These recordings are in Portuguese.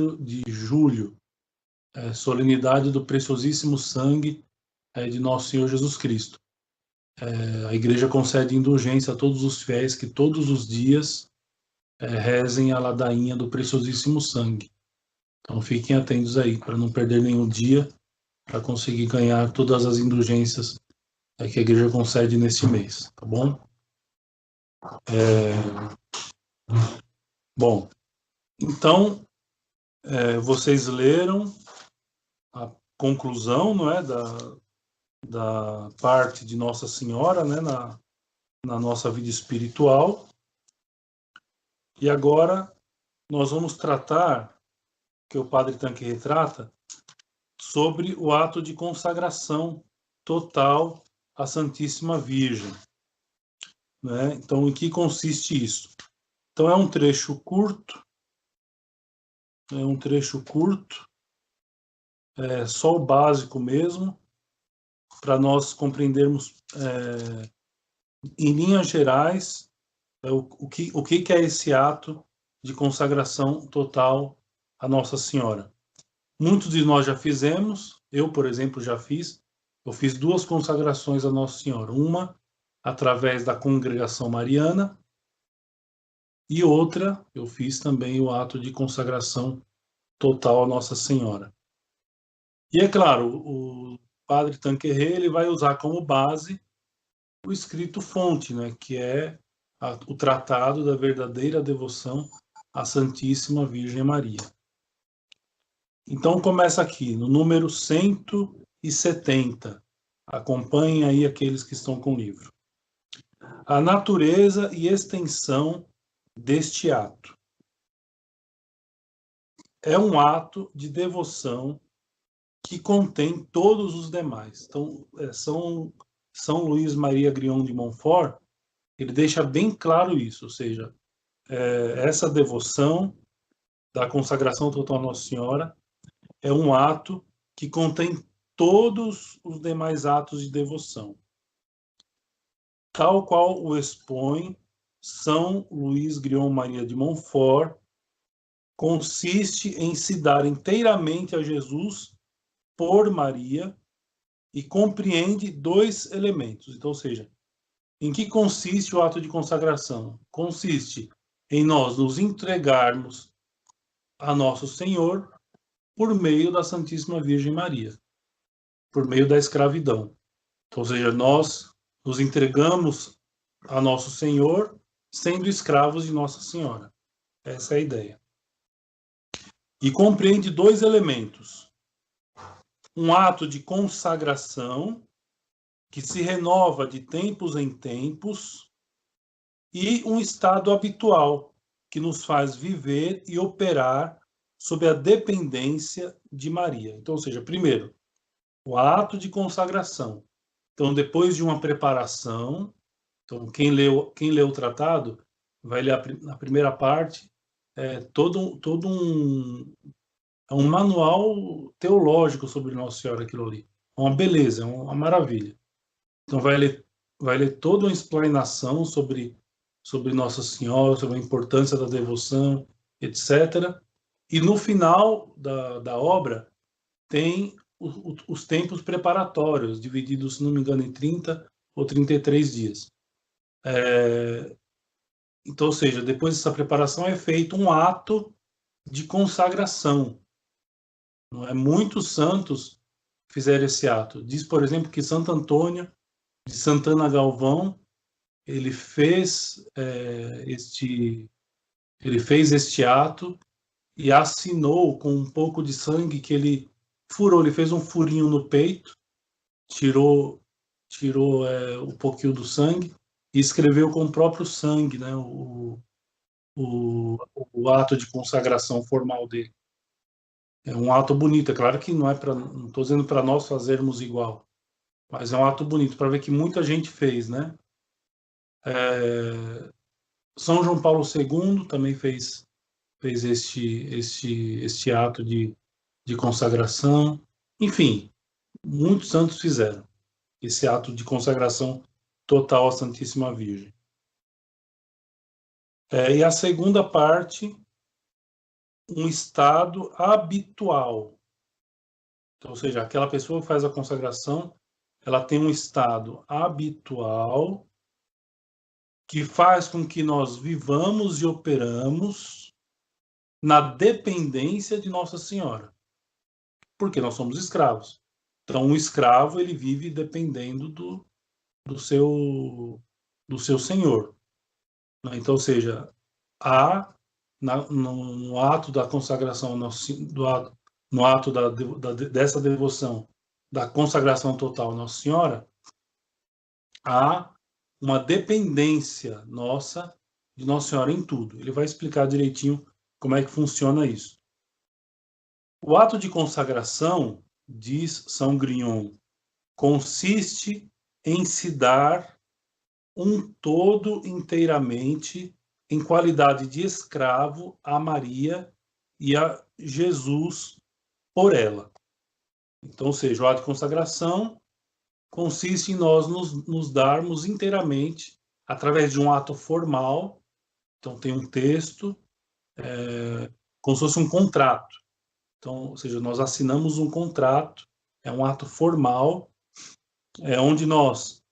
de julho, solenidade do preciosíssimo sangue de nosso Senhor Jesus Cristo. A igreja concede indulgência a todos os fiéis que todos os dias rezem a ladainha do preciosíssimo sangue. Então fiquem atentos aí, para não perder nenhum dia, para conseguir ganhar todas as indulgências que a igreja concede neste mês, tá bom? Bom, então, vocês leram a conclusão, não é, da parte de Nossa Senhora, né, na nossa vida espiritual. E agora nós vamos tratar, que o Padre Tanque retrata, sobre o ato de consagração total à Santíssima Virgem. Né? Então, em que consiste isso? Então, é um trecho curto, só o básico mesmo, para nós compreendermos, em linhas gerais, o que é esse ato de consagração total à Nossa Senhora. Muitos de nós já fizemos, eu, por exemplo, já fiz. Eu fiz 2 consagrações à Nossa Senhora. Uma através da congregação mariana e outra, eu fiz também o ato de consagração total à Nossa Senhora. E é claro, o Padre Tanquerê, ele vai usar como base o escrito fonte, né, que é o Tratado da Verdadeira Devoção à Santíssima Virgem Maria. Então começa aqui, no número 170. Acompanhem aí aqueles que estão com o livro. A natureza e extensão deste ato. É um ato de devoção que contém todos os demais. Então, São Luís Maria Grignon de Montfort, ele deixa bem claro isso, ou seja, essa devoção da consagração total à Nossa Senhora é um ato que contém todos os demais atos de devoção, tal qual o expõe São Luís Grignon Maria de Montfort, consiste em se dar inteiramente a Jesus por Maria e compreende 2 elementos. Então, ou seja, em que consiste o ato de consagração? Consiste em nós nos entregarmos a Nosso Senhor por meio da Santíssima Virgem Maria, por meio da escravidão. Então, ou seja, nós nos entregamos a Nosso Senhor sendo escravos de Nossa Senhora. Essa é a ideia. E compreende 2 elementos. Um ato de consagração, que se renova de tempos em tempos, e um estado habitual, que nos faz viver e operar sob a dependência de Maria. Então, ou seja, primeiro, o ato de consagração. Então, depois de uma preparação, então, quem lê o tratado vai ler a primeira parte, todo um manual teológico sobre Nossa Senhora, aquilo ali. É uma beleza, é uma maravilha. Então, vai ler toda uma explanação sobre Nossa Senhora, sobre a importância da devoção, etc. E no final da obra tem os tempos preparatórios, divididos, se não me engano, em 30 ou 33 dias. Então, ou seja, depois dessa preparação é feito um ato de consagração. Não é? Muitos santos fizeram esse ato. Diz, por exemplo, que Santo Antônio de Santana Galvão, ele fez este ato e assinou com um pouco de sangue que ele furou. Ele fez um furinho no peito, tirou um pouquinho do sangue e escreveu com o próprio sangue, né, o ato de consagração formal dele. É um ato bonito. É claro que não estou dizendo para nós fazermos igual, mas é um ato bonito para ver que muita gente fez, né? São João Paulo II também fez este ato de consagração. Enfim, muitos santos fizeram esse ato de consagração total à Santíssima Virgem. E a segunda parte um estado habitual. Então, ou seja, aquela pessoa que faz a consagração, ela tem um estado habitual que faz com que nós vivamos e operamos na dependência de Nossa Senhora, porque nós somos escravos. Então, um escravo, ele vive dependendo do seu senhor. Então, ou seja, há no ato da consagração, no ato dessa devoção, da consagração total à Nossa Senhora, há uma dependência nossa de Nossa Senhora em tudo. Ele vai explicar direitinho como é que funciona isso. O ato de consagração, diz São Grignon, consiste em se dar um todo inteiramente em qualidade de escravo a Maria e a Jesus por ela. Então, ou seja, o ato de consagração consiste em nós nos darmos inteiramente através de um ato formal. Então, tem um texto, como se fosse um contrato. Então, ou seja, nós assinamos um contrato, é um ato formal, onde nós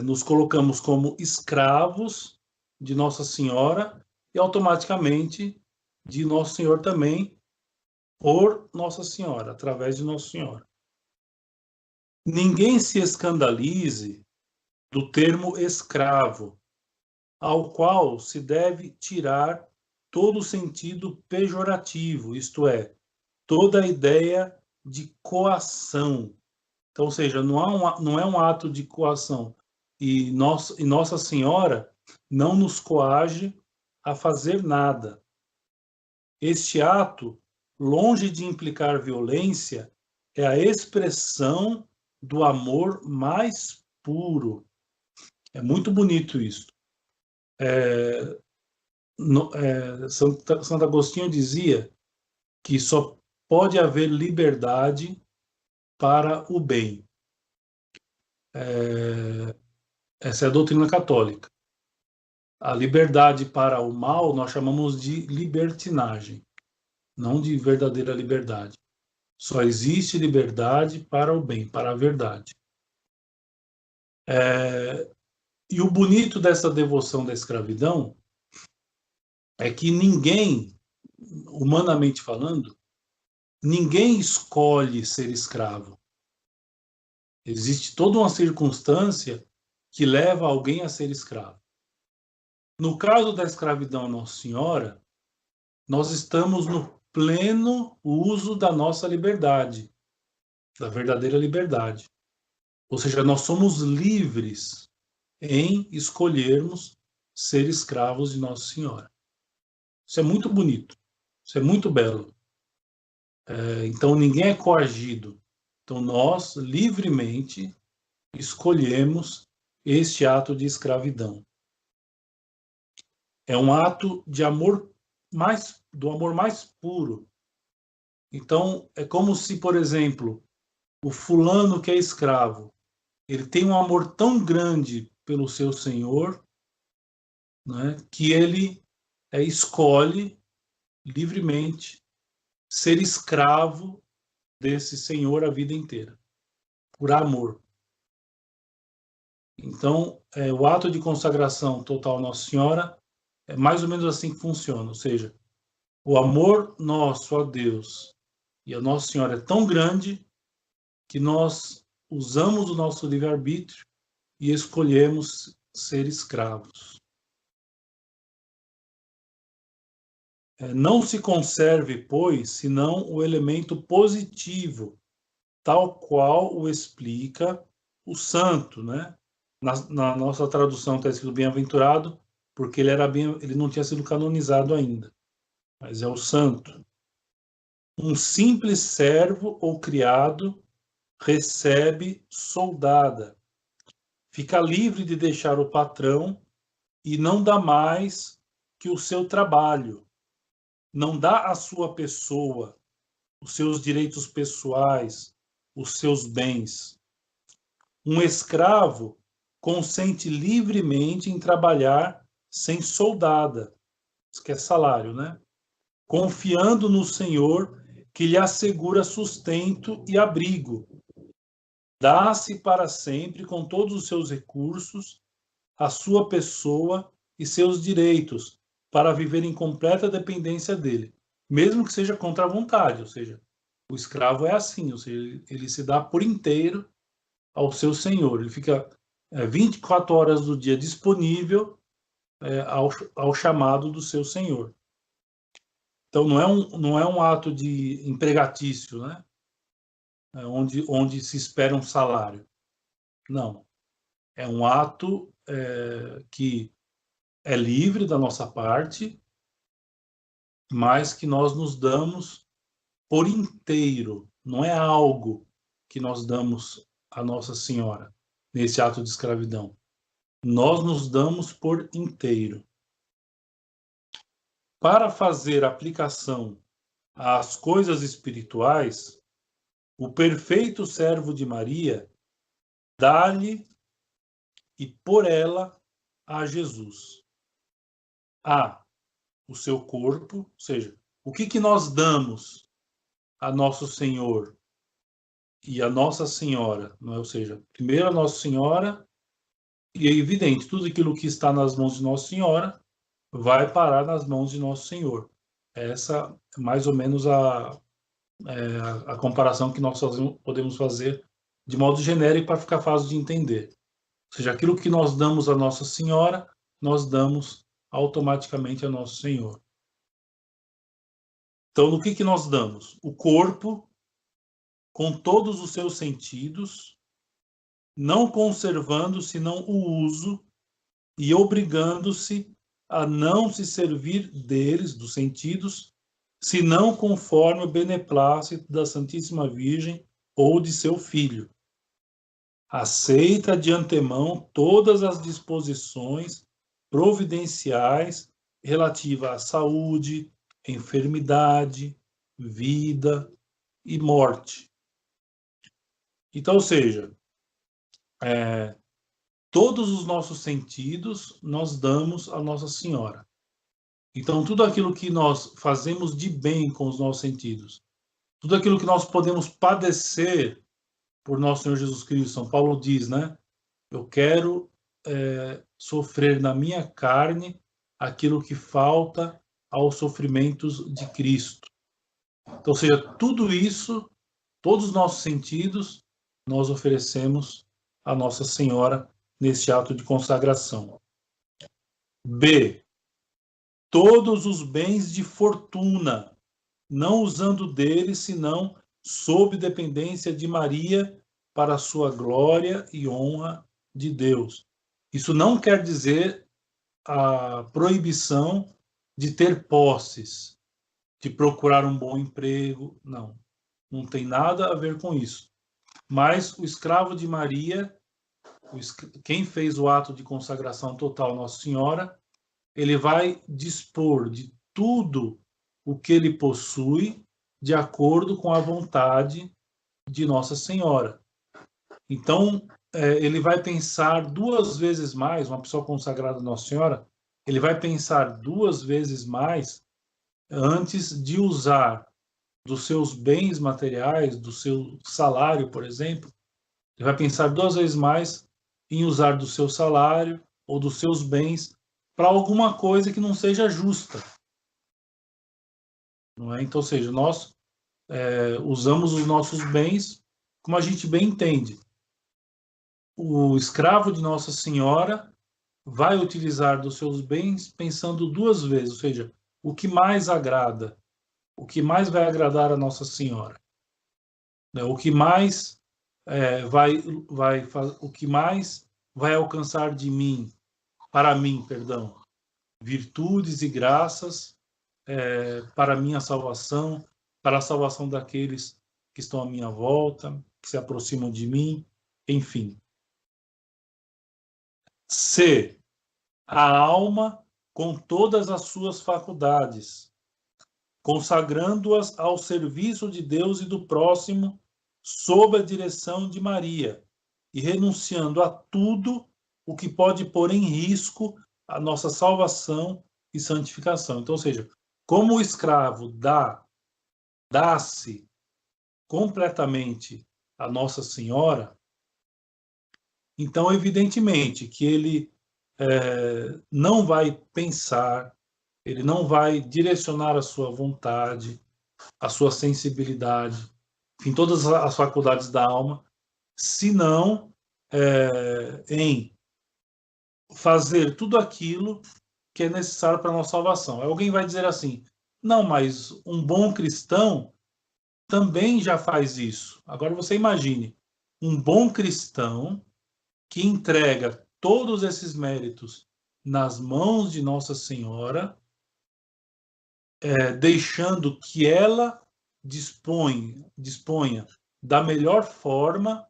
nos colocamos como escravos de Nossa Senhora e automaticamente de Nosso Senhor também, por Nossa Senhora, através de Nossa Senhora. Ninguém se escandalize do termo escravo, ao qual se deve tirar todo o sentido pejorativo, isto é, toda a ideia de coação. Então, ou seja, não é um ato de coação. E Nossa Senhora não nos coage a fazer nada. Este ato, longe de implicar violência, é a expressão do amor mais puro. É muito bonito isso. Santo Agostinho dizia que só pode haver liberdade para o bem. Essa é a doutrina católica. A liberdade para o mal nós chamamos de libertinagem, não de verdadeira liberdade. Só existe liberdade para o bem, para a verdade. E o bonito dessa devoção da escravidão é que ninguém, humanamente falando, ninguém escolhe ser escravo. Existe toda uma circunstância que leva alguém a ser escravo. No caso da escravidão Nossa Senhora, nós estamos no pleno uso da nossa liberdade, da verdadeira liberdade. Ou seja, nós somos livres em escolhermos ser escravos de Nossa Senhora. Isso é muito bonito, isso é muito belo. Então, ninguém é coagido. Então, nós livremente escolhemos este ato de escravidão. É um ato de amor do amor mais puro. Então, é como se, por exemplo, o fulano que é escravo, ele tem um amor tão grande pelo seu senhor, né, que ele escolhe livremente ser escravo desse senhor a vida inteira, por amor. Então, o ato de consagração total à Nossa Senhora é mais ou menos assim que funciona, ou seja, o amor nosso a Deus e a Nossa Senhora é tão grande que nós usamos o nosso livre-arbítrio e escolhemos ser escravos. Não se conserve, pois, senão o elemento positivo, tal qual o explica o santo, né? Na nossa tradução está escrito bem-aventurado, porque ele não tinha sido canonizado ainda, mas é o santo. Um simples servo ou criado recebe soldada, fica livre de deixar o patrão e não dá mais que o seu trabalho, não dá a sua pessoa, os seus direitos pessoais, os seus bens. Um escravo consente livremente em trabalhar sem soldada, isso que é salário, né? confiando no Senhor, que lhe assegura sustento e abrigo. Dá-se para sempre com todos os seus recursos, a sua pessoa e seus direitos, para viver em completa dependência dele, mesmo que seja contra a vontade, ou seja, o escravo é assim, ou seja, ele se dá por inteiro ao seu senhor, ele fica 24 horas do dia disponível ao chamado do seu senhor. Então, não é um ato de empregatício, né? Onde se espera um salário. Não. É um ato que é livre da nossa parte, mas que nós nos damos por inteiro. Não é algo que nós damos à Nossa Senhora nesse ato de escravidão. Nós nos damos por inteiro. Para fazer aplicação às coisas espirituais, o perfeito servo de Maria dá-lhe e por ela a Jesus. O seu corpo, ou seja, o que nós damos a Nosso Senhor e a Nossa Senhora, não é? Ou seja, primeiro a Nossa Senhora, e é evidente, tudo aquilo que está nas mãos de Nossa Senhora vai parar nas mãos de Nosso Senhor. Essa é mais ou menos a comparação que nós podemos fazer de modo genérico para ficar fácil de entender. Ou seja, aquilo que nós damos a Nossa Senhora, nós damos automaticamente a Nosso Senhor. Então, no que nós damos? O corpo, com todos os seus sentidos, não conservando senão o uso e obrigando-se a não se servir deles, dos sentidos, senão conforme o beneplácito da Santíssima Virgem ou de seu Filho. Aceita de antemão todas as disposições providenciais relativas à saúde, enfermidade, vida e morte. Então, ou seja, todos os nossos sentidos nós damos a Nossa Senhora. Então, tudo aquilo que nós fazemos de bem com os nossos sentidos, tudo aquilo que nós podemos padecer por nosso Senhor Jesus Cristo, São Paulo diz, né? Eu quero sofrer na minha carne aquilo que falta aos sofrimentos de Cristo. Então, ou seja, tudo isso, todos os nossos sentidos, nós oferecemos a Nossa Senhora nesse ato de consagração. B. Todos os bens de fortuna, não usando deles, senão sob dependência de Maria, para a sua glória e honra de Deus. Isso não quer dizer a proibição de ter posses, de procurar um bom emprego, não tem nada a ver com isso. Mas o escravo de Maria, quem fez o ato de consagração total à Nossa Senhora, ele vai dispor de tudo o que ele possui de acordo com a vontade de Nossa Senhora. Então, ele vai pensar 2 vezes mais, uma pessoa consagrada a Nossa Senhora, ele vai pensar 2 vezes mais antes de usar dos seus bens materiais, do seu salário, por exemplo, ele vai pensar 2 vezes mais em usar do seu salário ou dos seus bens para alguma coisa que não seja justa. Não é? Então, ou seja, nós usamos os nossos bens como a gente bem entende. O escravo de Nossa Senhora vai utilizar dos seus bens pensando 2 vezes, ou seja, o que mais agrada, o que mais vai agradar a Nossa Senhora, o que mais o que mais vai alcançar de mim, para mim, perdão, virtudes e graças para a minha salvação, para a salvação daqueles que estão à minha volta, que se aproximam de mim, enfim. C. A alma com todas as suas faculdades, consagrando-as ao serviço de Deus e do próximo, sob a direção de Maria, e renunciando a tudo o que pode pôr em risco a nossa salvação e santificação. Então, ou seja, como o escravo dá-se completamente a Nossa Senhora, então, evidentemente, que ele não vai pensar, ele não vai direcionar a sua vontade, a sua sensibilidade, em todas as faculdades da alma, senão em fazer tudo aquilo que é necessário para a nossa salvação. Alguém vai dizer assim, não, mas um bom cristão também já faz isso. Agora você imagine, um bom cristão que entrega todos esses méritos nas mãos de Nossa Senhora, deixando que ela disponha da melhor forma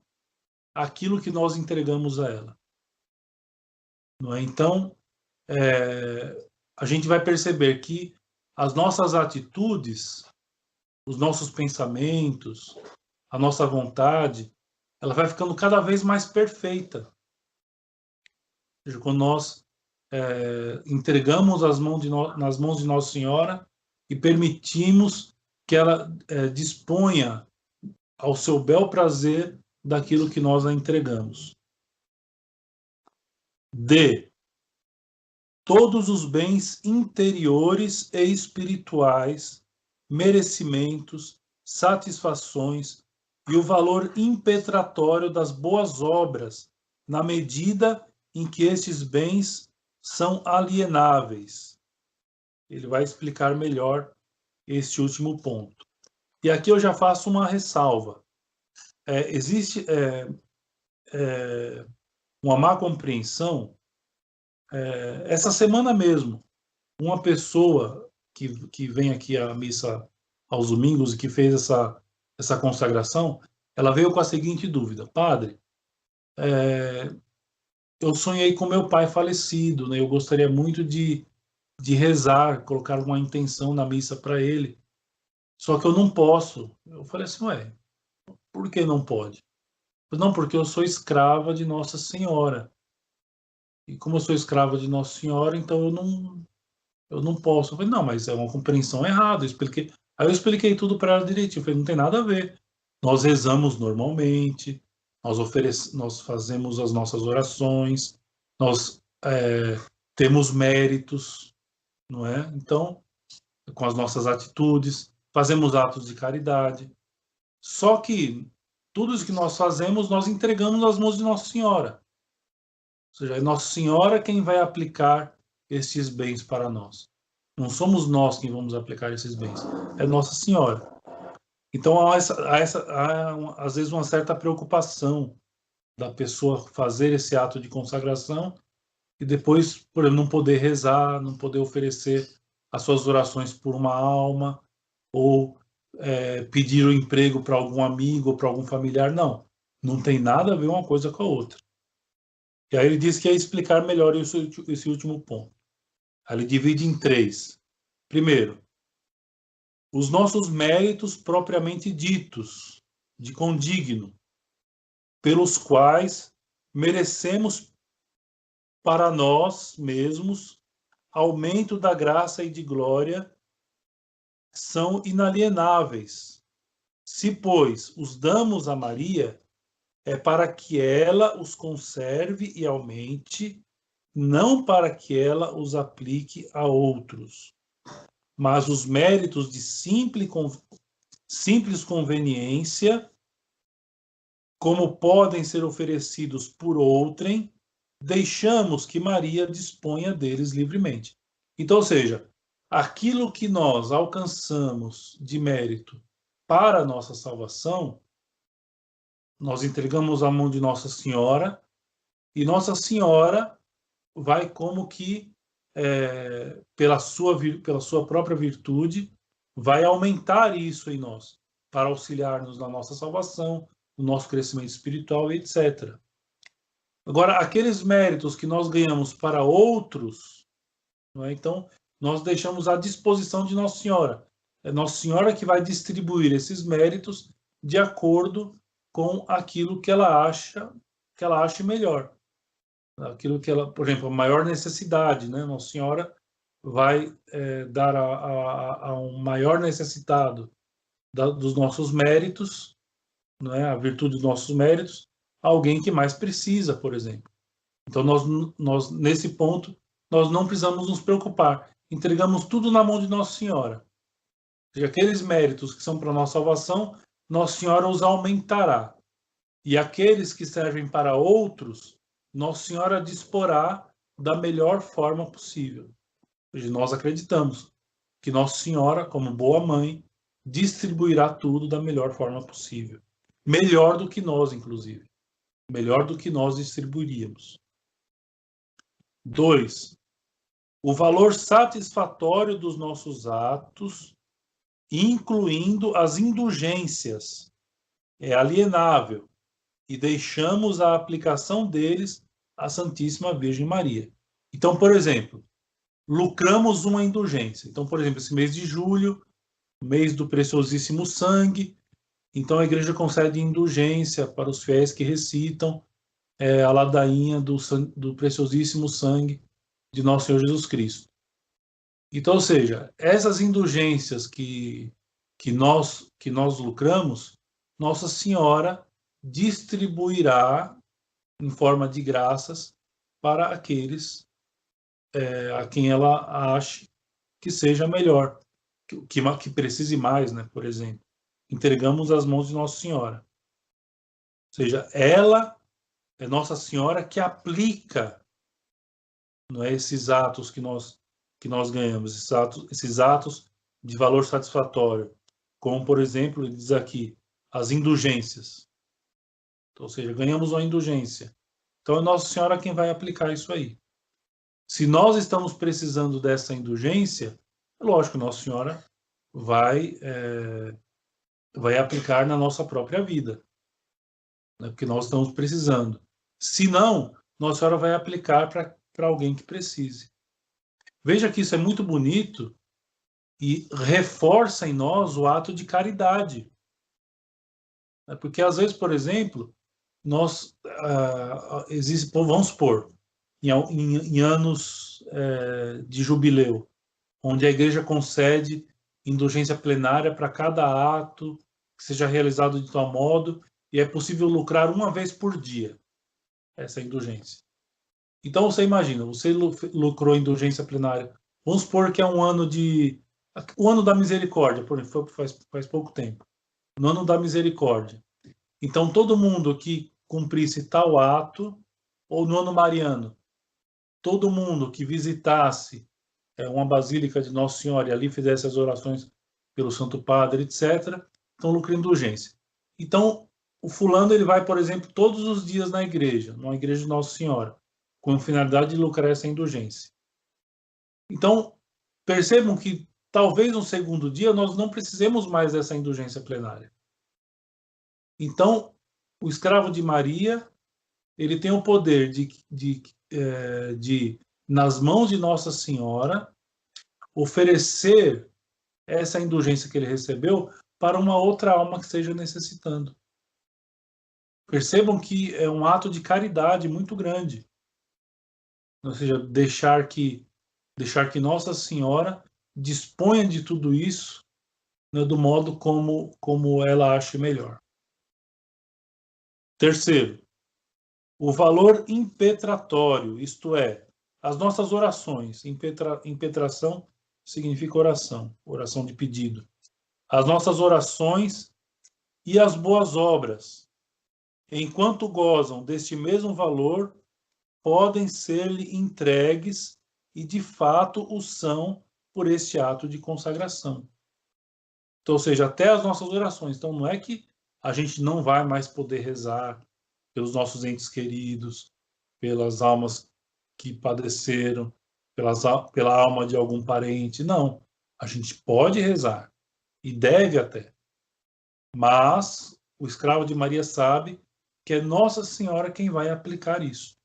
aquilo que nós entregamos a ela. Não é? Então, a gente vai perceber que as nossas atitudes, os nossos pensamentos, a nossa vontade, ela vai ficando cada vez mais perfeita. Ou seja, quando nós entregamos nas mãos de Nossa Senhora e permitimos que ela disponha ao seu bel prazer daquilo que nós a entregamos. D. Todos os bens interiores e espirituais, merecimentos, satisfações e o valor impetratório das boas obras, na medida em que estes bens são alienáveis. Ele vai explicar melhor este último ponto. E aqui eu já faço uma ressalva. Existe uma má compreensão. Essa semana mesmo, uma pessoa que vem aqui à missa aos domingos e que fez essa consagração, ela veio com a seguinte dúvida: Padre, eu sonhei com meu pai falecido, né? Eu gostaria muito de rezar, colocar uma intenção na missa para ele, só que eu não posso. Eu falei assim, ué, por que não pode? Não, porque eu sou escrava de Nossa Senhora. E como eu sou escrava de Nossa Senhora, então eu não posso. Eu falei, não, mas é uma compreensão errada. Aí eu expliquei tudo para ela direitinho. Eu falei, não tem nada a ver. Nós rezamos normalmente, nós fazemos as nossas orações, nós temos méritos, não é? Então, com as nossas atitudes, fazemos atos de caridade. Só que tudo isso que nós fazemos, nós entregamos nas mãos de Nossa Senhora. Ou seja, é Nossa Senhora quem vai aplicar estes bens para nós. Não somos nós quem vamos aplicar esses bens, é Nossa Senhora. Então, há às vezes uma certa preocupação da pessoa fazer esse ato de consagração e depois, por exemplo, não poder rezar, não poder oferecer as suas orações por uma alma, ou pedir o emprego para algum amigo ou para algum familiar. Não tem nada a ver uma coisa com a outra. E aí ele diz que ia explicar melhor esse último ponto. Aí ele divide em 3. Primeiro, os nossos méritos propriamente ditos, de condigno, pelos quais merecemos para nós mesmos aumento da graça e de glória, são inalienáveis. Se, pois, os damos a Maria, é para que ela os conserve e aumente, não para que ela os aplique a outros. Mas os méritos de simples conveniência, como podem ser oferecidos por outrem, deixamos que Maria disponha deles livremente. Então, ou seja, aquilo que nós alcançamos de mérito para a nossa salvação, nós entregamos à mão de Nossa Senhora, e Nossa Senhora vai como que, pela sua própria virtude, vai aumentar isso em nós, para auxiliar-nos na nossa salvação, no nosso crescimento espiritual, etc. Agora, aqueles méritos que nós ganhamos para outros, não é? Então, nós deixamos à disposição de Nossa Senhora. É Nossa Senhora que vai distribuir esses méritos de acordo com aquilo que ela ache melhor. Aquilo que ela, por exemplo, a maior necessidade, né? Nossa Senhora vai dar a um maior necessitado dos nossos méritos, não é? A virtude dos nossos méritos, alguém que mais precisa, por exemplo. Então, nós nesse ponto, nós não precisamos nos preocupar. Entregamos tudo na mão de Nossa Senhora. Ou seja, aqueles méritos que são para a nossa salvação, Nossa Senhora os aumentará. E aqueles que servem para outros, Nossa Senhora disporá da melhor forma possível. Ou seja, nós acreditamos que Nossa Senhora, como boa mãe, distribuirá tudo da melhor forma possível. Melhor do que nós, inclusive. Melhor do que nós distribuiríamos. 2. O valor satisfatório dos nossos atos, incluindo as indulgências, é alienável e deixamos a aplicação deles à Santíssima Virgem Maria. Então, por exemplo, lucramos uma indulgência. Então, por exemplo, esse mês de julho, mês do preciosíssimo sangue, então a igreja concede indulgência para os fiéis que recitam a ladainha do preciosíssimo sangue de nosso Senhor Jesus Cristo. Então, ou seja, essas indulgências que nós lucramos, Nossa Senhora distribuirá em forma de graças para aqueles a quem ela ache que seja melhor, que precise mais, né? Por exemplo, entregamos as mãos de Nossa Senhora. Ou seja, ela é Nossa Senhora que aplica, não é, esses atos que nós ganhamos, esses atos de valor satisfatório, como, por exemplo, ele diz aqui, as indulgências. Então, ou seja, ganhamos uma indulgência. Então, é Nossa Senhora quem vai aplicar isso aí. Se nós estamos precisando dessa indulgência, lógico, Nossa Senhora vai aplicar na nossa própria vida, né, porque nós estamos precisando. Se não, Nossa Senhora vai aplicar para alguém que precise. Veja que isso é muito bonito e reforça em nós o ato de caridade. Porque às vezes, por exemplo, nós vamos supor, em anos de jubileu, onde a igreja concede indulgência plenária para cada ato que seja realizado de tal modo, e é possível lucrar uma vez por dia essa indulgência. Então você imagina, você lucrou indulgência plenária, vamos supor que é o ano da misericórdia, por exemplo, faz pouco tempo, no ano da misericórdia. Então todo mundo que cumprisse tal ato, ou no ano mariano, todo mundo que visitasse uma basílica de Nossa Senhora e ali fizesse as orações pelo Santo Padre, etc., então lucra indulgência. Então, o fulano ele vai, por exemplo, todos os dias na igreja, numa igreja de Nossa Senhora, com a finalidade de lucrar essa indulgência. Então, percebam que talvez no segundo dia nós não precisemos mais dessa indulgência plenária. Então, o escravo de Maria, ele tem o poder de nas mãos de Nossa Senhora, oferecer essa indulgência que ele recebeu para uma outra alma que esteja necessitando. Percebam que é um ato de caridade muito grande. Ou seja, deixar que Nossa Senhora disponha de tudo isso, né, do modo como ela acha melhor. Terceiro, o valor impetratório, isto é, as nossas orações. Impetração significa oração de pedido. As nossas orações e as boas obras, enquanto gozam deste mesmo valor, podem ser-lhe entregues e, de fato, o são por este ato de consagração. Então, ou seja, até as nossas orações. Então, não é que a gente não vai mais poder rezar pelos nossos entes queridos, pelas almas que padeceram, pela alma de algum parente. Não. A gente pode rezar e deve até. Mas o escravo de Maria sabe que é Nossa Senhora quem vai aplicar isso.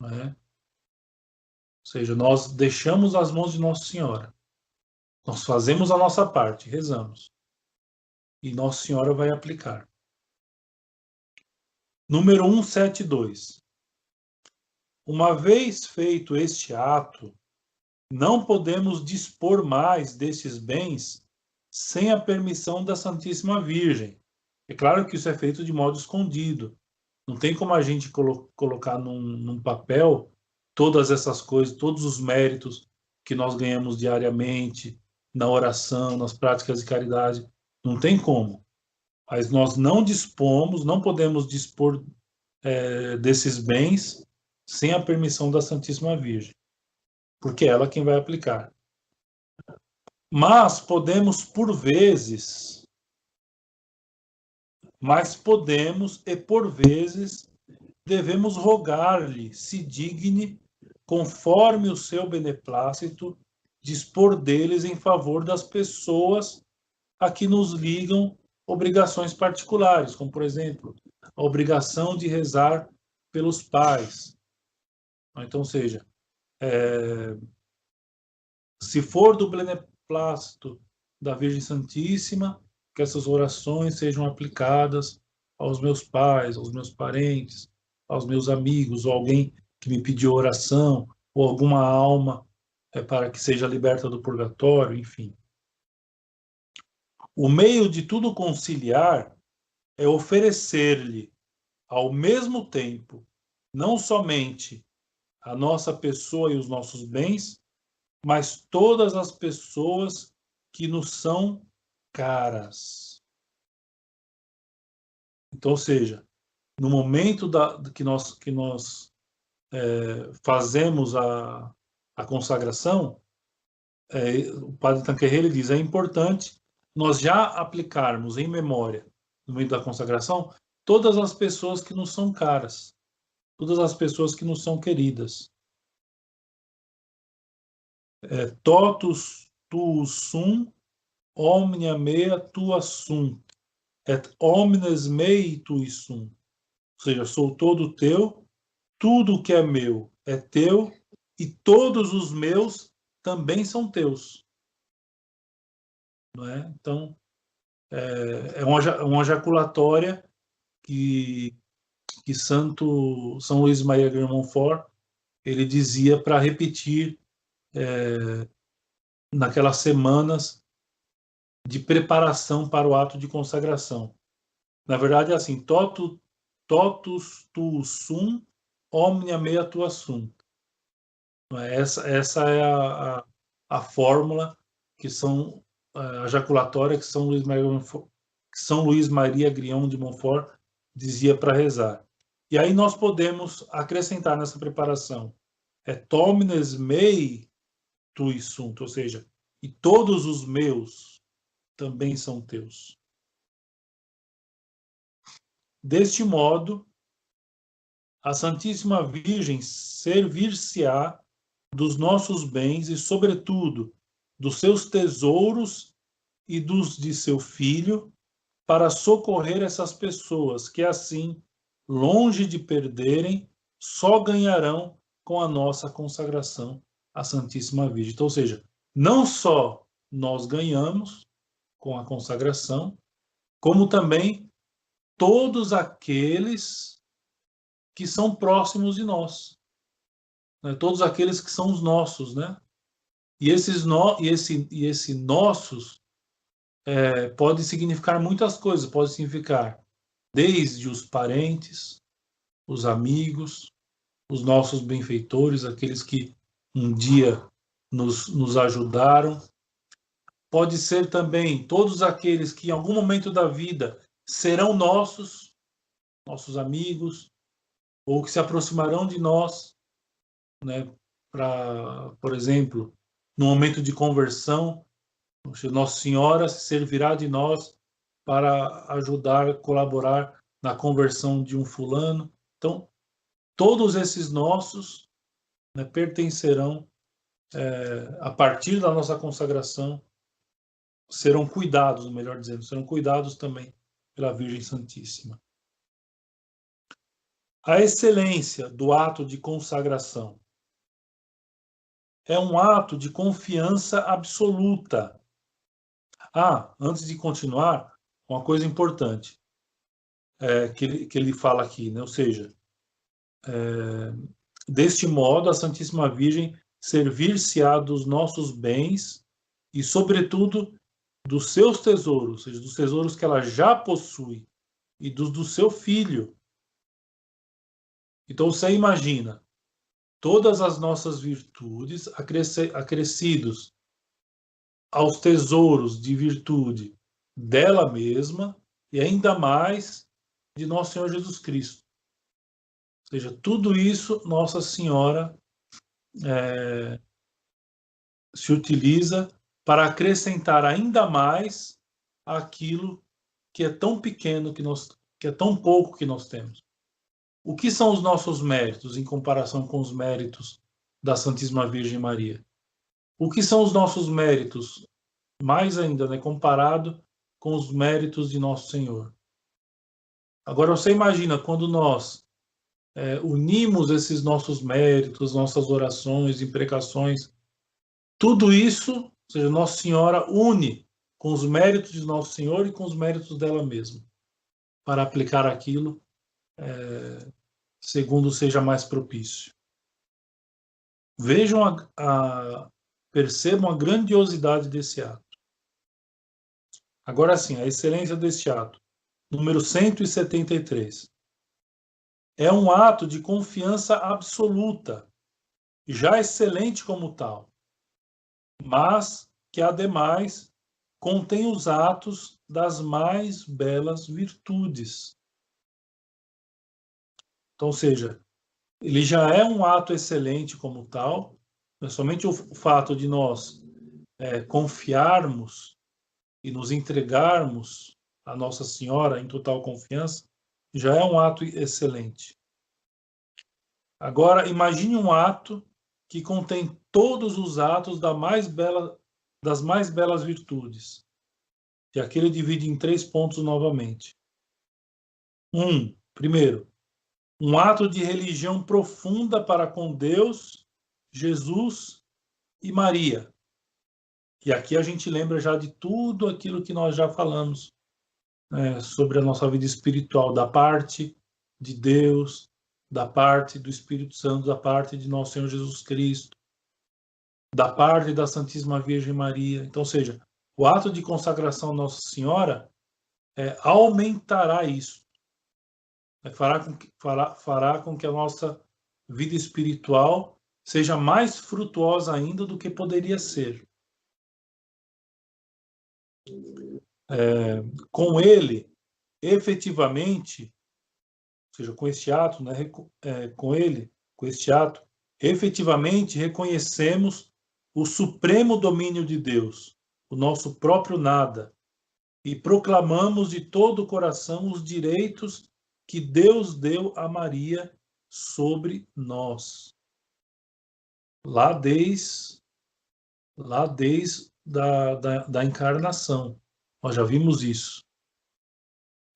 Né? Ou seja, nós deixamos as mãos de Nossa Senhora. Nós fazemos a nossa parte, rezamos. E Nossa Senhora vai aplicar. Número 172. Uma vez feito este ato, não podemos dispor mais destes bens sem a permissão da Santíssima Virgem. É claro que isso é feito de modo escondido. Não tem como a gente colocar num papel todas essas coisas, todos os méritos que nós ganhamos diariamente, na oração, nas práticas de caridade. Não tem como. Mas nós não dispomos, não podemos dispor desses bens sem a permissão da Santíssima Virgem, porque é ela quem vai aplicar. Mas podemos, por vezes, e por vezes devemos rogar-lhe se digne, conforme o seu beneplácito, dispor deles em favor das pessoas a que nos ligam obrigações particulares, como, por exemplo, a obrigação de rezar pelos pais. Então, ou seja, se for do beneplácito da Virgem Santíssima, que essas orações sejam aplicadas aos meus pais, aos meus parentes, aos meus amigos, ou alguém que me pediu oração, ou alguma alma para que seja liberta do purgatório, enfim. O meio de tudo conciliar é oferecer-lhe, ao mesmo tempo, não somente a nossa pessoa e os nossos bens, mas todas as pessoas que nos são caras. Então, ou seja, no momento que nós fazemos a consagração, o padre Tanqueray diz, é importante nós já aplicarmos em memória, no meio da consagração, todas as pessoas que nos são caras, todas as pessoas que nos são queridas. Totus tuus sum, omnia mea tua sum, et omnes mei tui sum. Ou seja, sou todo teu, tudo que é meu é teu, e todos os meus também são teus. Não é? Então, é uma ejaculatória que São Luís Maria de Montfort ele dizia para repetir naquelas semanas de preparação para o ato de consagração. Na verdade, é assim, totus tuus sum, omnia mea tua sum. Essa é a fórmula que a ejaculatória que São Luís Maria Grignon de Montfort dizia para rezar. E aí nós podemos acrescentar nessa preparação tomnes mei tui sunt, ou seja, e todos os meus também são teus. Deste modo, a Santíssima Virgem servir-se-á dos nossos bens e, sobretudo, dos seus tesouros e dos de seu filho, para socorrer essas pessoas que, assim, longe de perderem, só ganharão com a nossa consagração à Santíssima Virgem. Então, ou seja, não só nós ganhamos com a consagração, como também todos aqueles que são próximos de nós, né? Todos aqueles que são os nossos, né? E esse nossos pode significar muitas coisas, pode significar desde os parentes, os amigos, os nossos benfeitores, aqueles que um dia nos ajudaram. Pode ser também todos aqueles que em algum momento da vida serão nossos amigos, ou que se aproximarão de nós, né, por exemplo, no momento de conversão, Nossa Senhora se servirá de nós para ajudar, colaborar na conversão de um fulano. Então, todos esses nossos, né, pertencerão, a partir da nossa consagração, serão cuidados, melhor dizendo, serão cuidados também pela Virgem Santíssima. A excelência do ato de consagração é um ato de confiança absoluta. Antes de continuar, uma coisa importante que ele fala aqui, né? Ou seja, deste modo a Santíssima Virgem servir-se-á dos nossos bens e, sobretudo, dos seus tesouros, ou seja, dos tesouros que ela já possui e dos do seu filho. Então você imagina todas as nossas virtudes acrescidos aos tesouros de virtude dela mesma e ainda mais de nosso Senhor Jesus Cristo. Ou seja, tudo isso Nossa Senhora se utiliza para acrescentar ainda mais aquilo que é tão pequeno, que é tão pouco que nós temos. O que são os nossos méritos em comparação com os méritos da Santíssima Virgem Maria? O que são os nossos méritos, mais ainda, né, comparado com os méritos de Nosso Senhor? Agora, você imagina quando nós unimos esses nossos méritos, nossas orações, imprecações, tudo isso, ou seja, Nossa Senhora une com os méritos de Nosso Senhor e com os méritos dela mesma, para aplicar aquilo segundo seja mais propício. Vejam, percebam a grandiosidade desse ato. Agora sim, a excelência deste ato. Número 173. É um ato de confiança absoluta, já excelente como tal, mas que, ademais, contém os atos das mais belas virtudes. Então, ou seja, ele já é um ato excelente como tal, não é somente o fato de nós confiarmos e nos entregarmos a Nossa Senhora em total confiança, já é um ato excelente. Agora, imagine um ato que contém todos os atos das mais belas virtudes. E aqui ele divide em 3 pontos novamente. Primeiro, um ato de religião profunda para com Deus, Jesus e Maria. E aqui a gente lembra já de tudo aquilo que nós já falamos sobre a nossa vida espiritual, da parte de Deus, da parte do Espírito Santo, da parte de nosso Senhor Jesus Cristo, da parte da Santíssima Virgem Maria. Então, ou seja, o ato de consagração a Nossa Senhora aumentará isso. Fará com que a nossa vida espiritual seja mais frutuosa ainda do que poderia ser. Com ele, efetivamente, ou seja, com este ato, né, com este ato, efetivamente reconhecemos o supremo domínio de Deus, o nosso próprio nada, e proclamamos de todo o coração os direitos que Deus deu a Maria sobre nós. Lá desde da encarnação. Nós já vimos isso.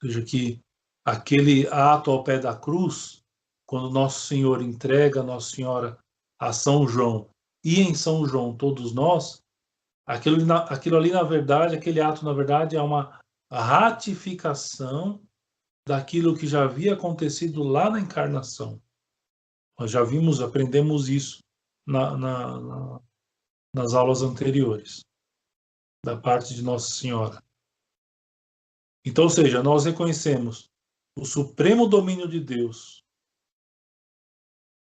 Ou seja, que aquele ato ao pé da cruz, quando Nosso Senhor entrega Nossa Senhora a São João e em São João todos nós, aquilo ali, na verdade, aquele ato, na verdade, é uma ratificação daquilo que já havia acontecido lá na encarnação. Nós já vimos, aprendemos isso nas aulas anteriores, da parte de Nossa Senhora. Então, ou seja, nós reconhecemos o supremo domínio de Deus.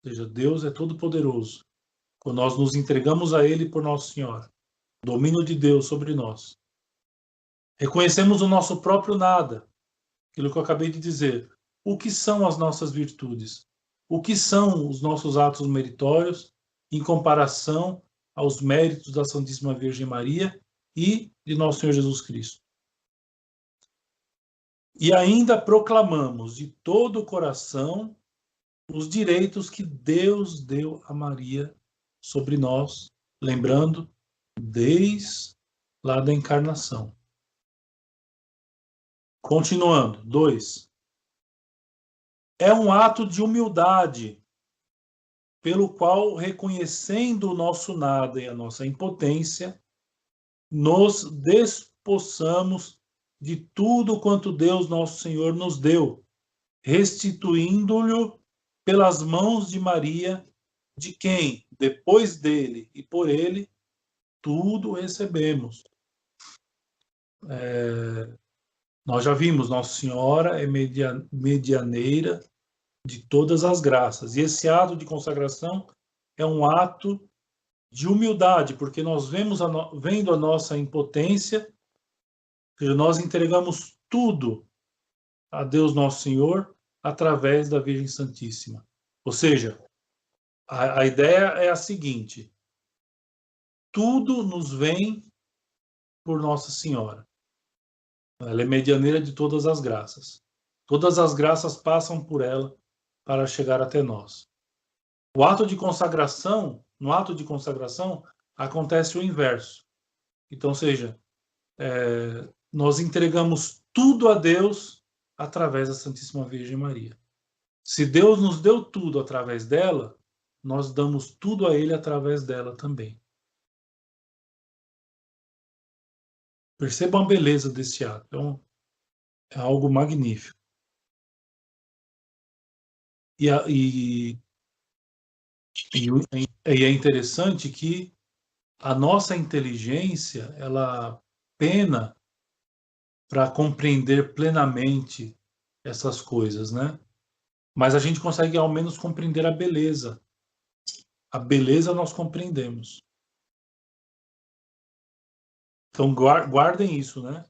Ou seja, Deus é todo-poderoso. Quando nós nos entregamos a Ele por Nossa Senhora, o domínio de Deus sobre nós. Reconhecemos o nosso próprio nada, aquilo que eu acabei de dizer. O que são as nossas virtudes? O que são os nossos atos meritórios em comparação aos méritos da Santíssima Virgem Maria e de Nosso Senhor Jesus Cristo? E ainda proclamamos de todo o coração os direitos que Deus deu a Maria sobre nós, lembrando, desde lá da encarnação. Continuando, 2. É um ato de humildade, pelo qual, reconhecendo o nosso nada e a nossa impotência, nos despossamos de tudo quanto Deus nosso Senhor nos deu, restituindo-lhe pelas mãos de Maria de quem, depois dele e por ele, tudo recebemos. Nós já vimos, Nossa Senhora é medianeira de todas as graças. E esse ato de consagração é um ato de humildade, porque nós vendo a nossa impotência, nós entregamos tudo a Deus Nosso Senhor através da Virgem Santíssima. Ou seja, a ideia é a seguinte: tudo nos vem por Nossa Senhora. Ela é medianeira de todas as graças. Todas as graças passam por ela para chegar até nós. No ato de consagração, acontece o inverso. Então, seja, nós entregamos tudo a Deus através da Santíssima Virgem Maria. Se Deus nos deu tudo através dela, nós damos tudo a Ele através dela também. Percebam a beleza desse ato. Então, é algo magnífico. E é interessante que a nossa inteligência, ela pena para compreender plenamente essas coisas, né? Mas a gente consegue ao menos compreender a beleza. A beleza nós compreendemos. Então guardem isso, né?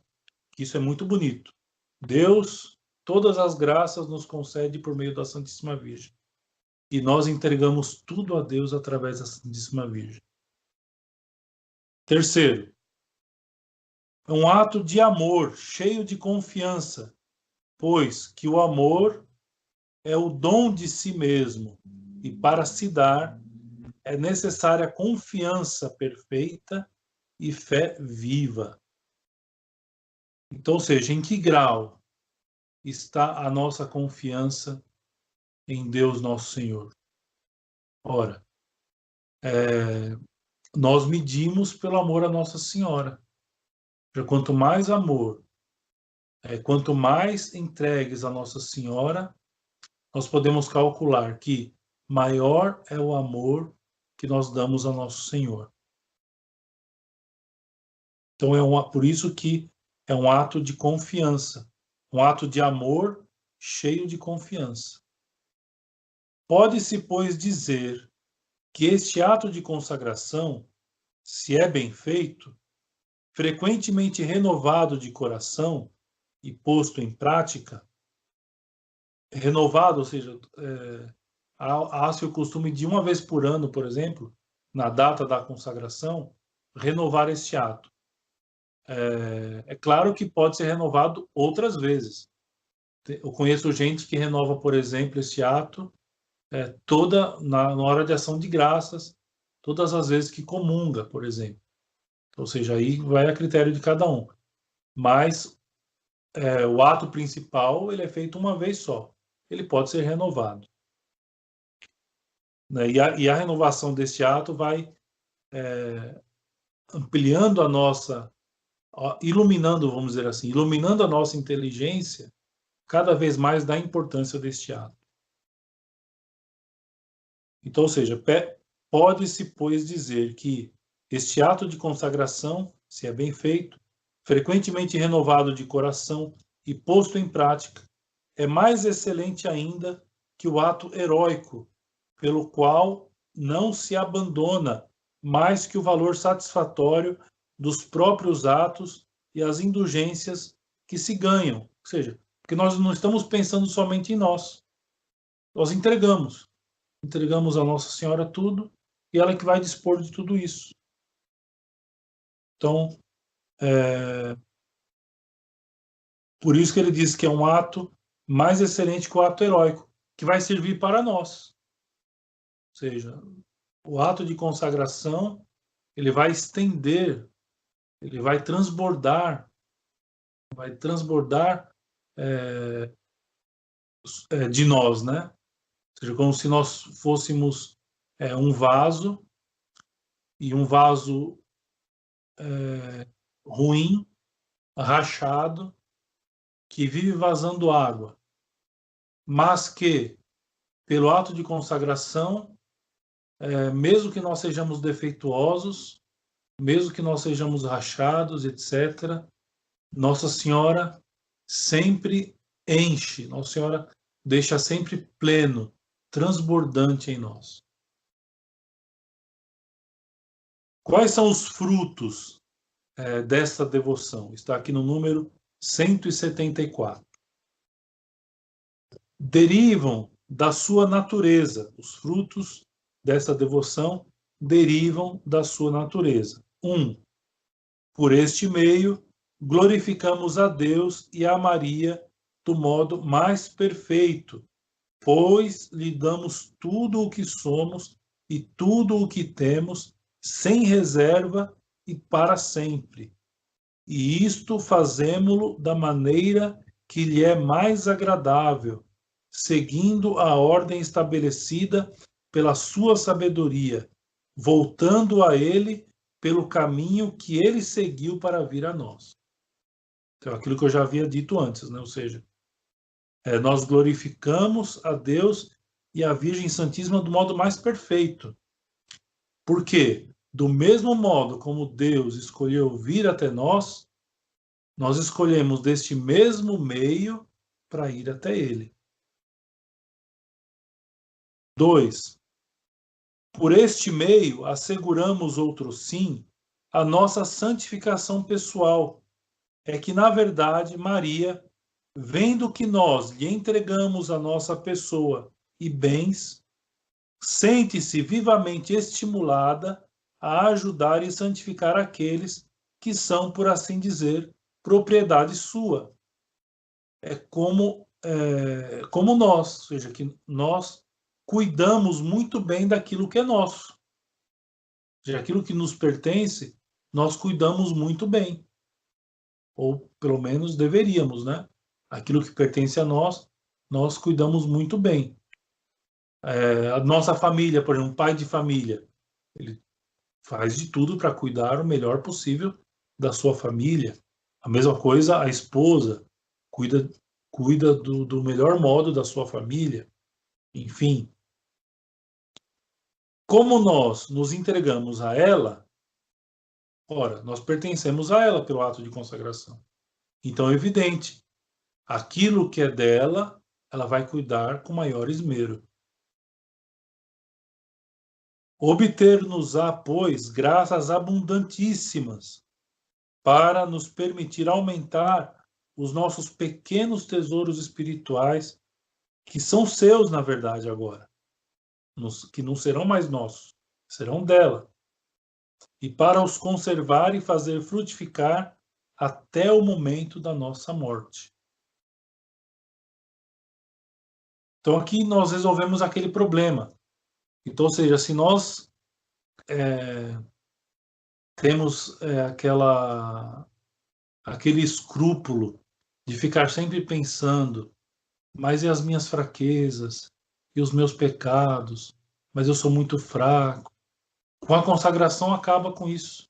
Isso é muito bonito. Deus, todas as graças nos concede por meio da Santíssima Virgem. E nós entregamos tudo a Deus através da Santíssima Virgem. Terceiro, é um ato de amor, cheio de confiança, pois que o amor é o dom de si mesmo, e para se dar é necessária confiança perfeita e fé viva. Então, ou seja, em que grau está a nossa confiança em Deus Nosso Senhor? Ora, nós medimos pelo amor a Nossa Senhora. Quanto mais amor, quanto mais entregues a Nossa Senhora, nós podemos calcular que maior é o amor que nós damos a Nosso Senhor. Então, por isso que é um ato de confiança, um ato de amor cheio de confiança. Pode-se, pois, dizer que este ato de consagração, se é bem feito, frequentemente renovado de coração e posto em prática, renovado, ou seja, há-se o costume de uma vez por ano, por exemplo, na data da consagração, renovar este ato. É claro que pode ser renovado outras vezes. Eu conheço gente que renova, por exemplo, esse ato na hora de ação de graças, todas as vezes que comunga, por exemplo. Ou seja, aí vai a critério de cada um. Mas o ato principal ele é feito uma vez só. Ele pode ser renovado. Né? E a renovação desse ato vai ampliando a nossa, iluminando, vamos dizer assim, iluminando a nossa inteligência cada vez mais da importância deste ato. Então, ou seja, pode-se, pois, dizer que este ato de consagração, se é bem feito, frequentemente renovado de coração e posto em prática, é mais excelente ainda que o ato heróico, pelo qual não se abandona mais que o valor satisfatório dos próprios atos e as indulgências que se ganham. Ou seja, porque nós não estamos pensando somente em nós. Nós entregamos a Nossa Senhora tudo e ela é que vai dispor de tudo isso. Então, por isso que ele diz que é um ato mais excelente que o ato heróico, que vai servir para nós. Ou seja, o ato de consagração, ele vai estender, ele vai transbordar de nós, né? Ou seja, como se nós fôssemos um vaso, e um vaso ruim, rachado, que vive vazando água, mas que, pelo ato de consagração, mesmo que nós sejamos defeituosos, mesmo que nós sejamos rachados, etc., Nossa Senhora sempre enche, Nossa Senhora deixa sempre pleno, transbordante em nós. Quais são os frutos desta devoção? Está aqui no número 174. Derivam da sua natureza, os frutos dessa devoção derivam da sua natureza. 1. Por este meio, glorificamos a Deus e a Maria do modo mais perfeito, pois lhe damos tudo o que somos e tudo o que temos, sem reserva e para sempre. E isto fazemo-lo da maneira que lhe é mais agradável, seguindo a ordem estabelecida pela sua sabedoria, voltando a ele pelo caminho que ele seguiu para vir a nós. Então, aquilo que eu já havia dito antes, né? Ou seja, nós glorificamos a Deus e a Virgem Santíssima do modo mais perfeito. Por quê? Do mesmo modo como Deus escolheu vir até nós, nós escolhemos deste mesmo meio para ir até Ele. 2. Por este meio, asseguramos outro sim, a nossa santificação pessoal. É que, na verdade, Maria, vendo que nós lhe entregamos a nossa pessoa e bens, sente-se vivamente estimulada a ajudar e santificar aqueles que são, por assim dizer, propriedade sua. É como nós, ou seja, que nós cuidamos muito bem daquilo que é nosso. Ou seja, aquilo que nos pertence, nós cuidamos muito bem. Ou pelo menos deveríamos, né? Aquilo que pertence a nós, nós cuidamos muito bem. A nossa família, por exemplo, um pai de família, ele faz de tudo para cuidar o melhor possível da sua família. A mesma coisa a esposa, cuida do melhor modo da sua família. Enfim, como nós nos entregamos a ela, ora, nós pertencemos a ela pelo ato de consagração. Então é evidente, aquilo que é dela, ela vai cuidar com maior esmero. Obter-nos-á, pois, graças abundantíssimas, para nos permitir aumentar os nossos pequenos tesouros espirituais, que são seus, na verdade, agora, que não serão mais nossos, serão dela, e para os conservar e fazer frutificar até o momento da nossa morte. Então, aqui nós resolvemos aquele problema. Então, ou seja, se nós temos aquele escrúpulo de ficar sempre pensando, mas e as minhas fraquezas, e os meus pecados, mas eu sou muito fraco. Com a consagração acaba com isso.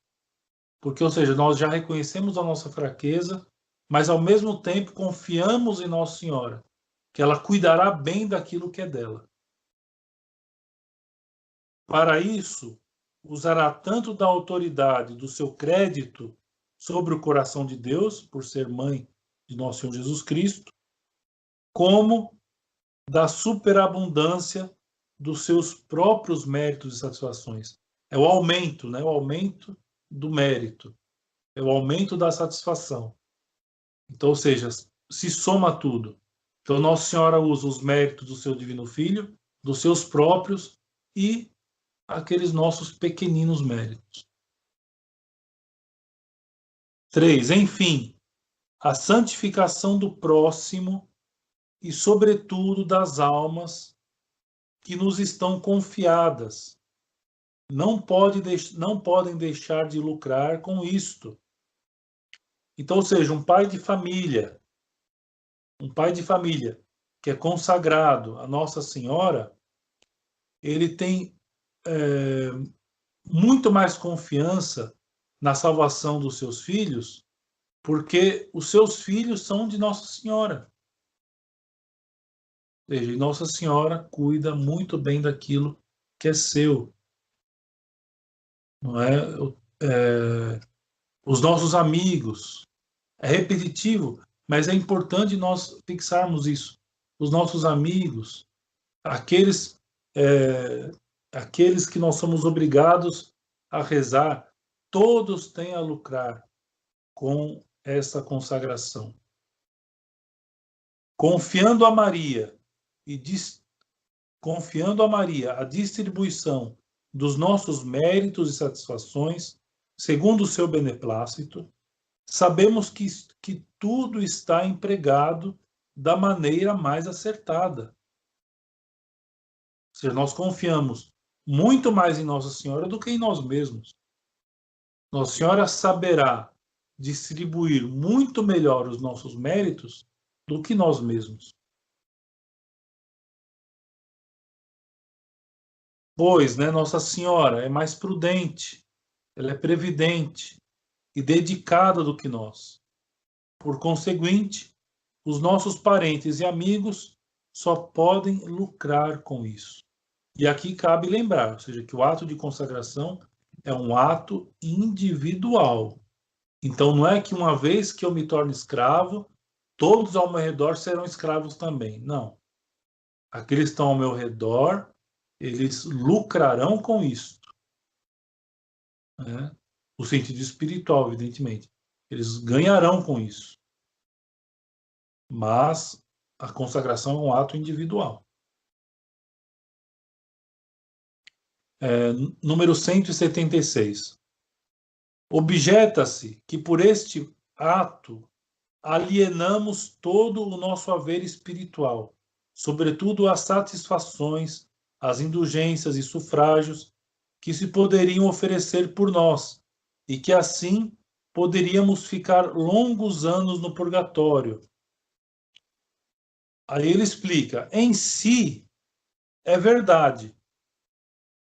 Porque, ou seja, nós já reconhecemos a nossa fraqueza, mas ao mesmo tempo confiamos em Nossa Senhora, que ela cuidará bem daquilo que é dela. Para isso, usará tanto da autoridade do seu crédito sobre o coração de Deus, por ser mãe de nosso Senhor Jesus Cristo, como da superabundância dos seus próprios méritos e satisfações. É o aumento, né? O aumento do mérito. É o aumento da satisfação. Então, ou seja, se soma tudo. Então, Nossa Senhora usa os méritos do seu Divino Filho, dos seus próprios e aqueles nossos pequeninos méritos. 3. Enfim, a santificação do próximo e, sobretudo, das almas que nos estão confiadas. Não podem deixar de lucrar com isto. Então, ou seja, um pai de família que é consagrado a Nossa Senhora, ele tem muito mais confiança na salvação dos seus filhos, porque os seus filhos são de Nossa Senhora. Ou seja, e Nossa Senhora cuida muito bem daquilo que é seu. não é? Os nossos amigos. É repetitivo, mas é importante nós fixarmos isso. Os nossos amigos, aqueles, é, aqueles que nós somos obrigados a rezar, todos têm a lucrar com essa consagração. Confiando a Maria confiando a Maria a distribuição dos nossos méritos e satisfações, segundo o seu beneplácito, sabemos que tudo está empregado da maneira mais acertada. Ou seja, nós confiamos muito mais em Nossa Senhora do que em nós mesmos. Nossa Senhora saberá distribuir muito melhor os nossos méritos do que nós mesmos. Pois, né, Nossa Senhora é mais prudente, ela é previdente e dedicada do que nós. Por conseguinte, os nossos parentes e amigos só podem lucrar com isso. E aqui cabe lembrar, ou seja, que o ato de consagração é um ato individual. Então não é que uma vez que eu me torne escravo, todos ao meu redor serão escravos também. Não. Aqueles que estão ao meu redor, eles lucrarão com isso. Né? No sentido espiritual, evidentemente. Eles ganharão com isso. Mas a consagração é um ato individual. Número 176. Objeta-se que por este ato alienamos todo o nosso haver espiritual, sobretudo as satisfações, as indulgências e sufrágios que se poderiam oferecer por nós, e que assim poderíamos ficar longos anos no purgatório. Aí ele explica, em si é verdade,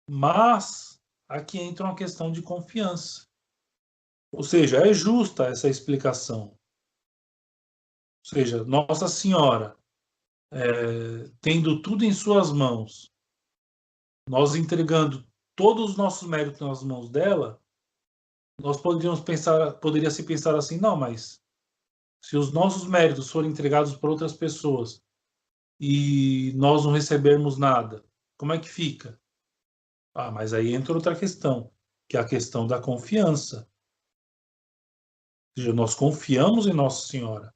mas aqui entra uma questão de confiança. Ou seja, é justa essa explicação. Ou seja, Nossa Senhora, tendo tudo em suas mãos, nós entregando todos os nossos méritos nas mãos dela, nós poderia se pensar assim, não, mas se os nossos méritos forem entregados por outras pessoas e nós não recebermos nada, como é que fica? Ah, mas aí entra outra questão, que é a questão da confiança. Ou seja, nós confiamos em Nossa Senhora.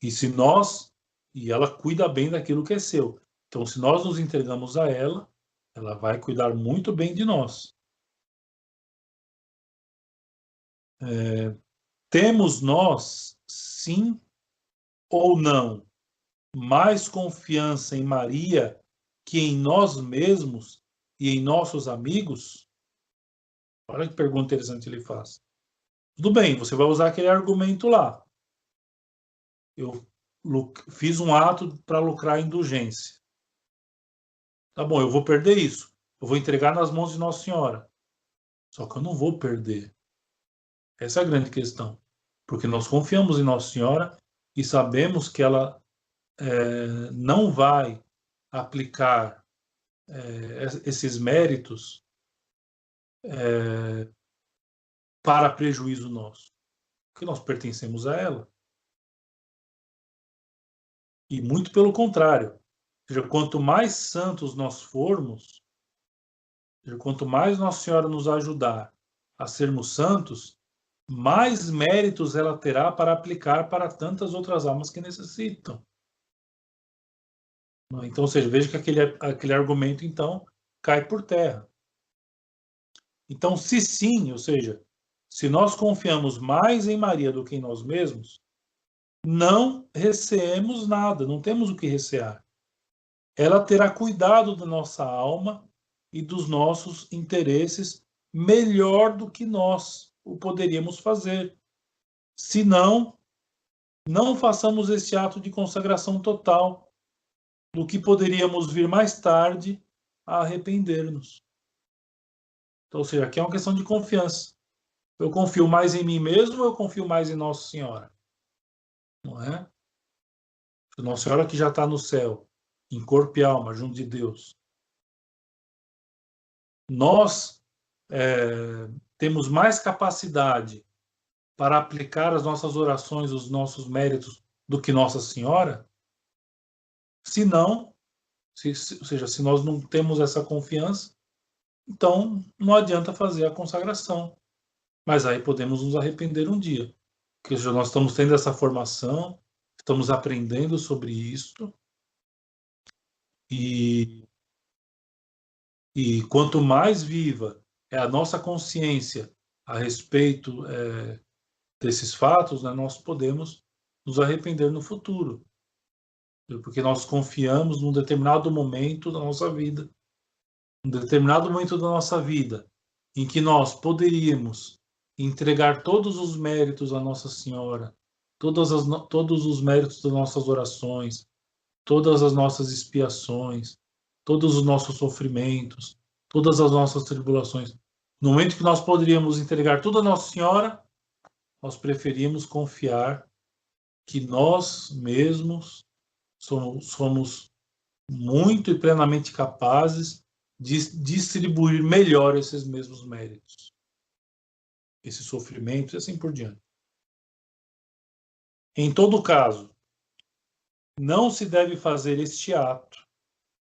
E se nós, e ela cuida bem daquilo que é seu. Então, se nós nos entregamos a ela, ela vai cuidar muito bem de nós. Temos nós, sim ou não, mais confiança em Maria que em nós mesmos e em nossos amigos? Olha que pergunta interessante ele faz. Tudo bem, você vai usar aquele argumento lá. Eu fiz um ato para lucrar a indulgência. Tá bom, eu vou perder isso. Eu vou entregar nas mãos de Nossa Senhora. Só que eu não vou perder. Essa é a grande questão. Porque nós confiamos em Nossa Senhora e sabemos que ela não vai aplicar esses méritos para prejuízo nosso. Porque nós pertencemos a ela. E muito pelo contrário. Ou seja, quanto mais santos nós formos, ou seja, quanto mais Nossa Senhora nos ajudar a sermos santos, mais méritos ela terá para aplicar para tantas outras almas que necessitam. Então, ou seja, veja que aquele argumento, então, cai por terra. Então, se sim, ou seja, se nós confiamos mais em Maria do que em nós mesmos, não receemos nada, não temos o que recear. Ela terá cuidado da nossa alma e dos nossos interesses melhor do que nós o poderíamos fazer. Se não, não façamos esse ato de consagração total, do que poderíamos vir mais tarde a arrepender-nos. Então, ou seja, aqui é uma questão de confiança. Eu confio mais em mim mesmo ou eu confio mais em Nossa Senhora? Não é? Nossa Senhora que já está no céu, em corpo e alma, junto de Deus. Nós temos mais capacidade para aplicar as nossas orações, os nossos méritos, do que Nossa Senhora? Se não, ou seja, se nós não temos essa confiança, então não adianta fazer a consagração. Mas aí podemos nos arrepender um dia. Porque nós estamos tendo essa formação, estamos aprendendo sobre isso, e quanto mais viva é a nossa consciência a respeito desses fatos, né, nós podemos nos arrepender no futuro. Porque nós confiamos num determinado momento da nossa vida, em que nós poderíamos entregar todos os méritos à Nossa Senhora, todos os méritos das nossas orações, todas as nossas expiações, todos os nossos sofrimentos, todas as nossas tribulações. No momento que nós poderíamos entregar tudo a Nossa Senhora, nós preferimos confiar que nós mesmos somos muito e plenamente capazes de distribuir melhor esses mesmos méritos, esses sofrimentos e assim por diante. Em todo caso, não se deve fazer este ato,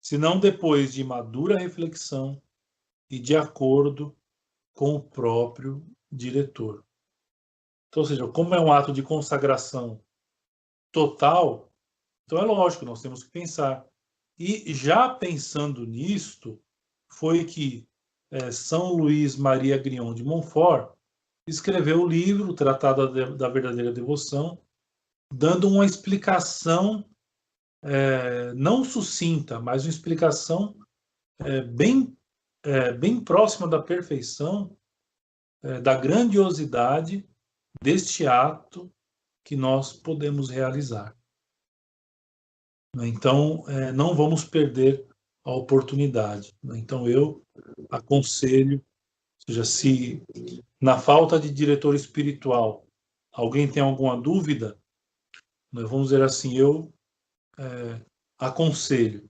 senão depois de madura reflexão e de acordo com o próprio diretor. Então, ou seja, como é um ato de consagração total, então é lógico, nós temos que pensar. E já pensando nisto, foi que São Luís Maria Grignon de Montfort escreveu o livro, o Tratado da Verdadeira Devoção, dando uma explicação não sucinta, mas uma explicação bem próxima da perfeição, da grandiosidade deste ato que nós podemos realizar. Então, não vamos perder a oportunidade. Então, eu aconselho, ou seja, se na falta de diretor espiritual alguém tem alguma dúvida, vamos dizer assim, eu aconselho,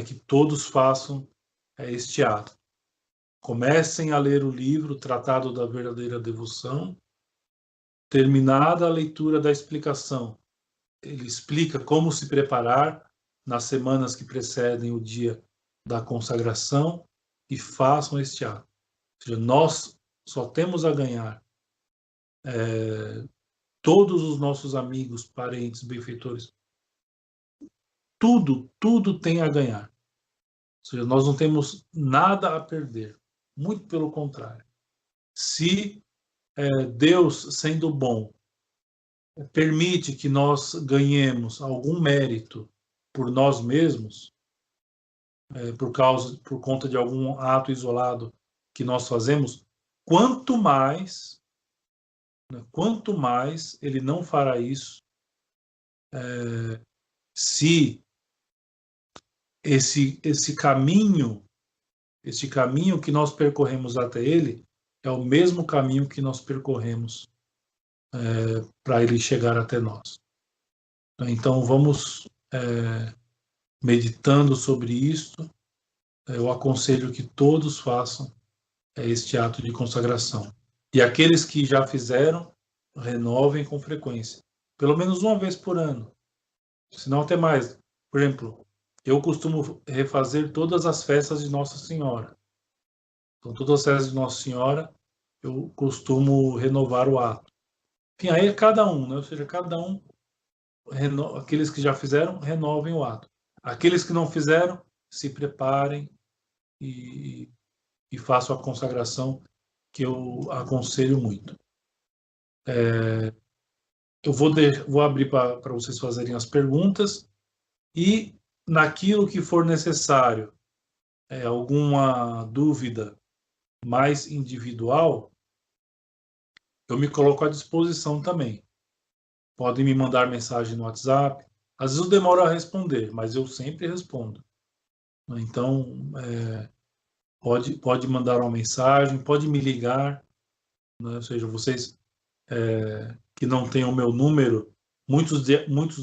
que todos façam este ato. Comecem a ler o livro Tratado da Verdadeira Devoção. Terminada a leitura da explicação, ele explica como se preparar nas semanas que precedem o dia da consagração, e façam este ato. Ou seja, nós só temos a ganhar. Todos os nossos amigos, parentes, benfeitores, tudo tem a ganhar. Ou seja, nós não temos nada a perder. Muito pelo contrário. Se Deus, sendo bom, permite que nós ganhemos algum mérito por nós mesmos, por conta de algum ato isolado que nós fazemos, quanto mais ele não fará isso se esse caminho que nós percorremos até ele é o mesmo caminho que nós percorremos para ele chegar até nós. Então, vamos meditando sobre isto. Eu aconselho que todos façam este ato de consagração. E aqueles que já fizeram, renovem com frequência. Pelo menos uma vez por ano. Se não, até mais. Por exemplo, eu costumo refazer todas as festas de Nossa Senhora. Então, todas as festas de Nossa Senhora, eu costumo renovar o ato. Enfim, aí é cada um, né? Ou seja, cada um, aqueles que já fizeram, renovem o ato. Aqueles que não fizeram, se preparem e façam a consagração, que eu aconselho muito. Eu vou abrir para vocês fazerem as perguntas, e naquilo que for necessário, alguma dúvida mais individual, eu me coloco à disposição também. Podem me mandar mensagem no WhatsApp. Às vezes eu demoro a responder, mas eu sempre respondo. Então, pode mandar uma mensagem, pode me ligar, né? Ou seja, vocês que não têm o meu número, muitos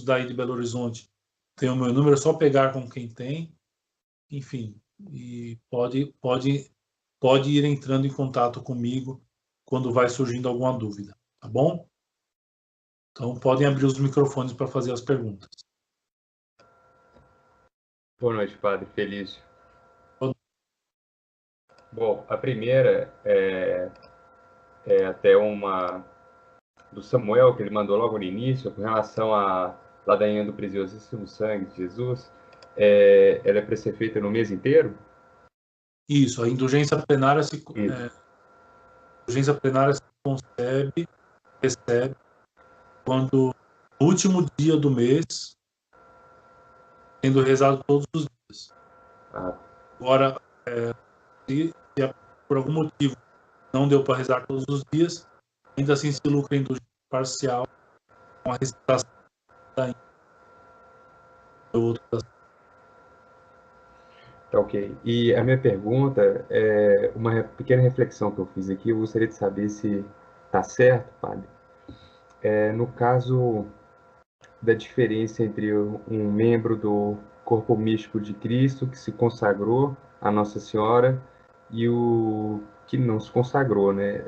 daí de Belo Horizonte têm o meu número, é só pegar com quem tem, enfim, e pode pode ir entrando em contato comigo quando vai surgindo alguma dúvida, tá bom? Então, podem abrir os microfones para fazer as perguntas. Boa noite, Padre Felício. Boa noite. Bom, a primeira é até uma do Samuel, que ele mandou logo no início, com relação à ladainha do preciosíssimo sangue de Jesus. Ela é para ser feita no mês inteiro? Isso, a indulgência plenária se recebe quando no último dia do mês, sendo rezado todos os dias. Agora, se por algum motivo não deu para rezar todos os dias, ainda assim se lucra em indulgência parcial com a recitação da outra. Tá ok. E a minha pergunta é uma pequena reflexão que eu fiz aqui. Eu gostaria de saber se está certo, Padre. No caso da diferença entre um membro do corpo místico de Cristo que se consagrou a Nossa Senhora e o que não se consagrou, né?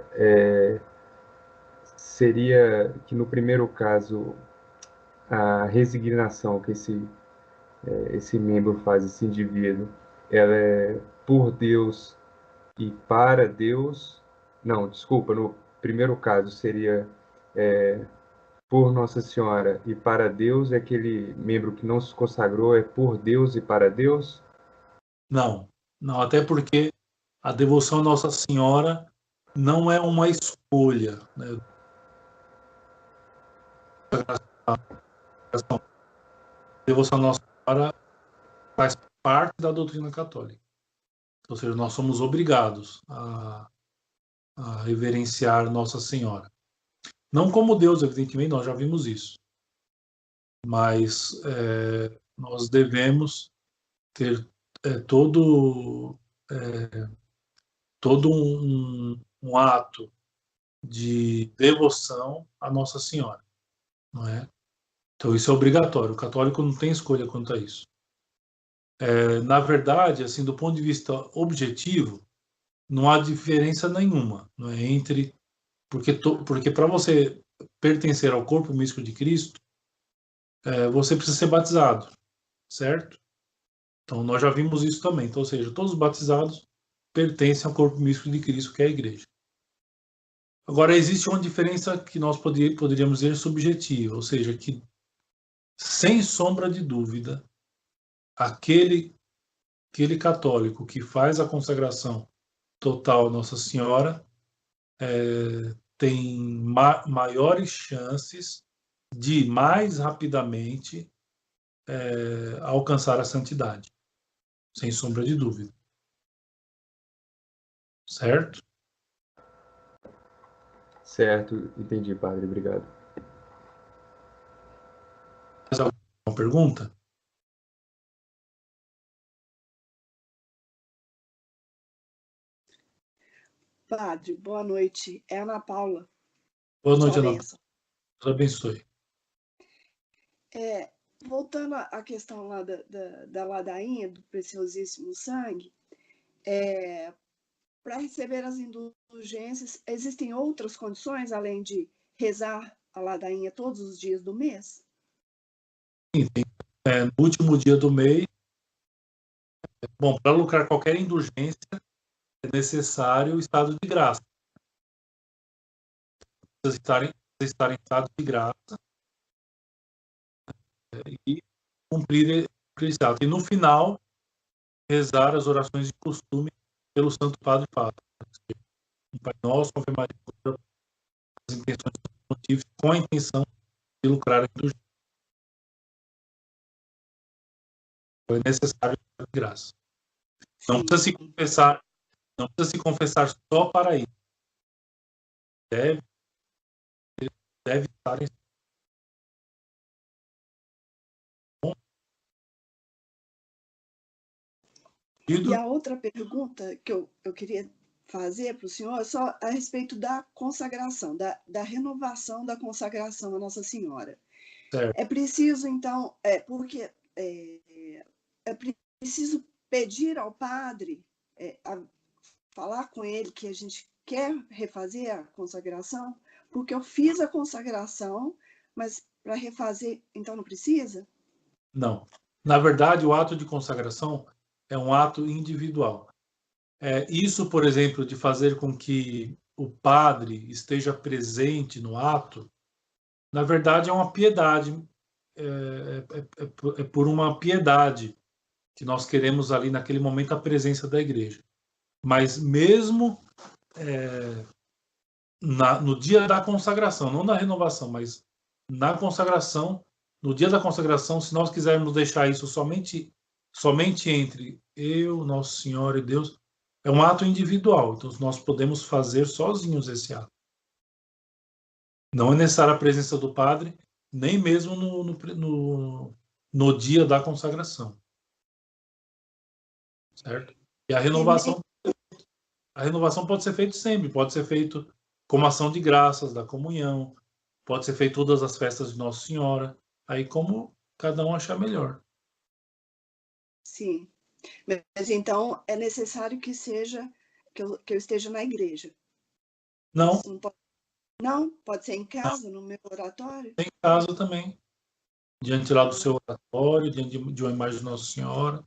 Seria que no primeiro caso a resignação que esse membro faz, esse indivíduo, ela é por Deus e para Deus. Não, desculpa, no primeiro caso seria por Nossa Senhora e para Deus, é aquele membro que não se consagrou é por Deus e para Deus? Não, não, até porque a devoção à Nossa Senhora não é uma escolha, né? A devoção à Nossa Senhora faz parte da doutrina católica. Ou seja, nós somos obrigados a reverenciar Nossa Senhora. Não como Deus, evidentemente, nós já vimos isso. Mas nós devemos ter todo um ato de devoção à Nossa Senhora, não é? Então isso é obrigatório. O católico não tem escolha quanto a isso. Na verdade, assim, do ponto de vista objetivo, não há diferença nenhuma, não é, entre porque para você pertencer ao corpo místico de Cristo, você precisa ser batizado, certo? Então nós já vimos isso também. Então, ou seja, todos os batizados pertencem ao corpo místico de Cristo, que é a Igreja. Agora, existe uma diferença que nós poderíamos dizer subjetiva, ou seja, que, sem sombra de dúvida, aquele católico que faz a consagração total à Nossa Senhora tem maiores chances de mais rapidamente alcançar a santidade, sem sombra de dúvida. Certo? Certo, entendi, Padre, obrigado. Mais alguma pergunta? Padre, boa noite. É Ana Paula. Boa noite, Ana Paula. Deus abençoe. Voltando à questão lá da ladainha, do preciosíssimo sangue, para receber as indulgências, existem outras condições, além de rezar a ladainha todos os dias do mês? Sim, no último dia do mês, bom, para lucrar qualquer indulgência, é necessário o estado de graça. Precisa estar em estado de graça e cumprir esse ato. E no final, rezar as orações de costume pelo Santo Padre Fábio. Um Pai Nosso, Ave Maria, as intenções dos motivos, com a intenção de lucrar a indulgência. É necessário o estado de graça. Não precisa se confessar só para isso. Deve estar em. E a outra pergunta que eu queria fazer para o senhor é só a respeito da consagração, da renovação da consagração à Nossa Senhora. Certo. É preciso, então, porque é preciso pedir ao padre falar com ele que a gente quer refazer a consagração? Porque eu fiz a consagração, mas para refazer, então não precisa? Não. Na verdade, o ato de consagração é um ato individual. Isso, por exemplo, de fazer com que o padre esteja presente no ato, na verdade é uma piedade, é por uma piedade que nós queremos ali naquele momento a presença da igreja. Mas mesmo no dia da consagração, não na renovação, mas na consagração, no dia da consagração, se nós quisermos deixar isso somente entre eu, Nosso Senhor e Deus, é um ato individual. Então nós podemos fazer sozinhos esse ato. Não é necessária a presença do padre, nem mesmo no dia da consagração. Certo? E a renovação pode ser feita sempre, pode ser feito como ação de graças da comunhão, pode ser feito todas as festas de Nossa Senhora, aí como cada um achar melhor. Sim. Mas então é necessário que eu esteja na igreja. Não, Isso não pode ser em casa, no meu oratório? tem caso também. Diante lá do seu oratório, diante de uma imagem de Nossa Senhora,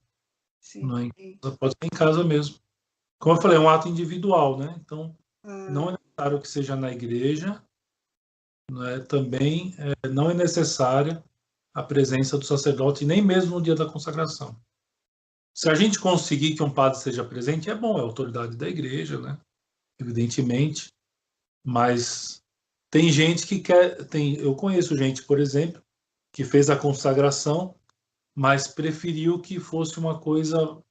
Sim. não é em casa, pode ser em casa mesmo. Como eu falei, é um ato individual, né? Então, não é necessário que seja na igreja, né? Também não é necessária a presença do sacerdote, nem mesmo no dia da consagração. Se a gente conseguir que um padre seja presente, é bom, é a autoridade da igreja, né? Evidentemente, mas tem gente que quer, eu conheço gente, por exemplo, que fez a consagração, mas preferiu que fosse uma coisa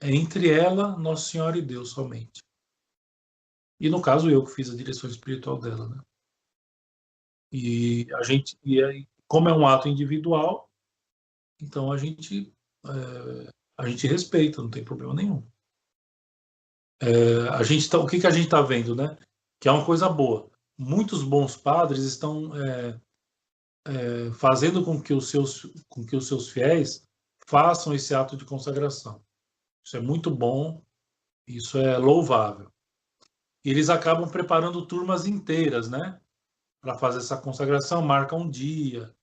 entre ela, Nossa Senhora e Deus somente. E no caso eu que fiz a direção espiritual dela, né? E aí, como é um ato individual, então a gente respeita, não tem problema nenhum. O que a gente está vendo, né? Que é uma coisa boa. Muitos bons padres estão fazendo com que os seus fiéis façam esse ato de consagração. Isso é muito bom, isso é louvável. E eles acabam preparando turmas inteiras, né? Para fazer essa consagração, marca um dia,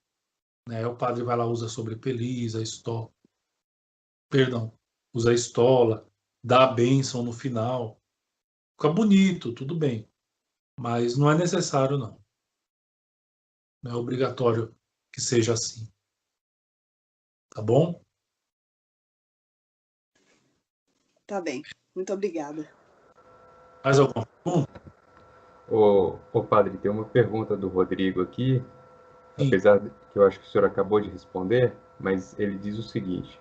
né? O padre vai lá, usa sobrepeliz, usa a estola, dá a bênção no final. Fica bonito, tudo bem. Mas não é necessário, não. Não é obrigatório que seja assim. Tá bom? Tá bem. Muito obrigada. Mais alguma pergunta? Ô padre, tem uma pergunta do Rodrigo aqui, Sim. apesar de que eu acho que o senhor acabou de responder, mas ele diz o seguinte: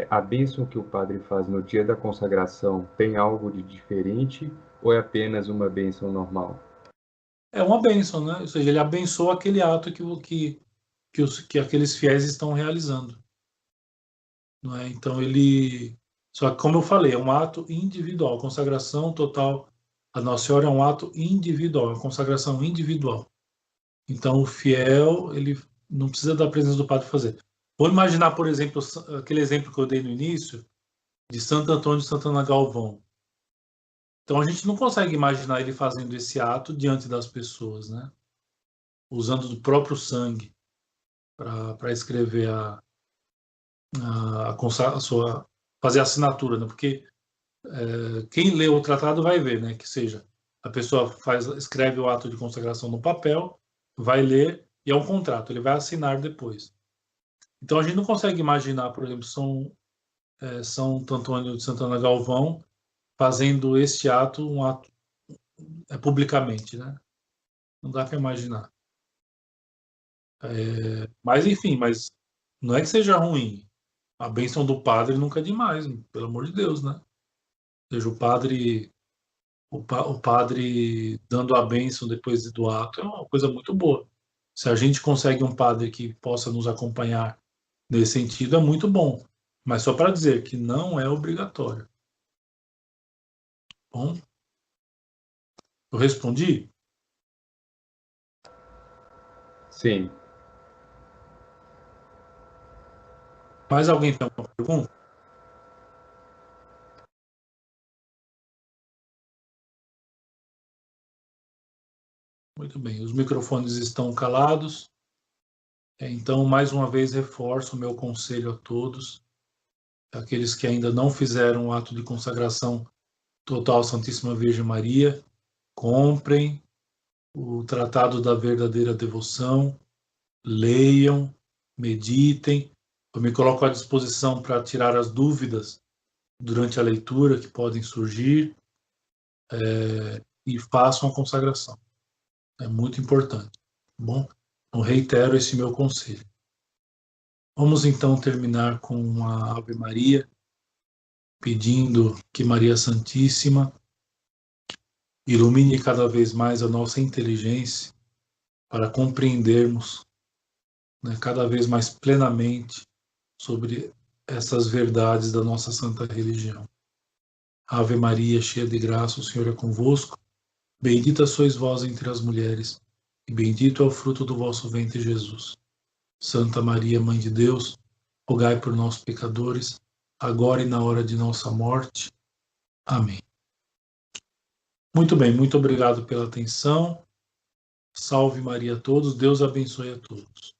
a bênção que o padre faz no dia da consagração tem algo de diferente ou é apenas uma bênção normal? É uma bênção, né? Ou seja, ele abençoa aquele ato que aqueles fiéis estão realizando. Não é? Então, só que, como eu falei, é um ato individual. Consagração total a Nossa Senhora é um ato individual, é uma consagração individual. Então, o fiel, ele não precisa da presença do padre fazer. Vou imaginar, por exemplo, aquele exemplo que eu dei no início, de Santo Antônio de Santana Galvão. Então, a gente não consegue imaginar ele fazendo esse ato diante das pessoas, né? Usando do próprio sangue para escrever a sua, fazer a assinatura, né? Porque quem lê o tratado vai ver, né? Que seja, a pessoa escreve o ato de consagração no papel, vai ler e é um contrato, ele vai assinar depois. Então a gente não consegue imaginar, por exemplo, São Antônio de Santana Galvão fazendo este ato, um ato publicamente, né? Não dá para imaginar. Mas enfim, mas não é que seja ruim. A bênção do padre nunca é demais, pelo amor de Deus, né? Ou seja, o padre dando a bênção depois do ato é uma coisa muito boa. Se a gente consegue um padre que possa nos acompanhar nesse sentido, é muito bom. Mas só para dizer que não é obrigatório. Bom, eu respondi? Sim. Mais alguém tem alguma pergunta? Muito bem, os microfones estão calados. Então, mais uma vez, reforço o meu conselho a todos, aqueles que ainda não fizeram o ato de consagração total à Santíssima Virgem Maria, comprem o Tratado da Verdadeira Devoção, leiam, meditem. Eu me coloco à disposição para tirar as dúvidas durante a leitura que podem surgir, e façam a consagração. É muito importante, tá bom? Eu reitero esse meu conselho. Vamos então terminar com a Ave Maria, pedindo que Maria Santíssima ilumine cada vez mais a nossa inteligência para compreendermos, né, cada vez mais plenamente sobre essas verdades da nossa santa religião. Ave Maria, cheia de graça, o Senhor é convosco. Bendita sois vós entre as mulheres, e bendito é o fruto do vosso ventre, Jesus. Santa Maria, Mãe de Deus, rogai por nós, pecadores, agora e na hora de nossa morte. Amém. Muito bem, muito obrigado pela atenção. Salve Maria a todos, Deus abençoe a todos.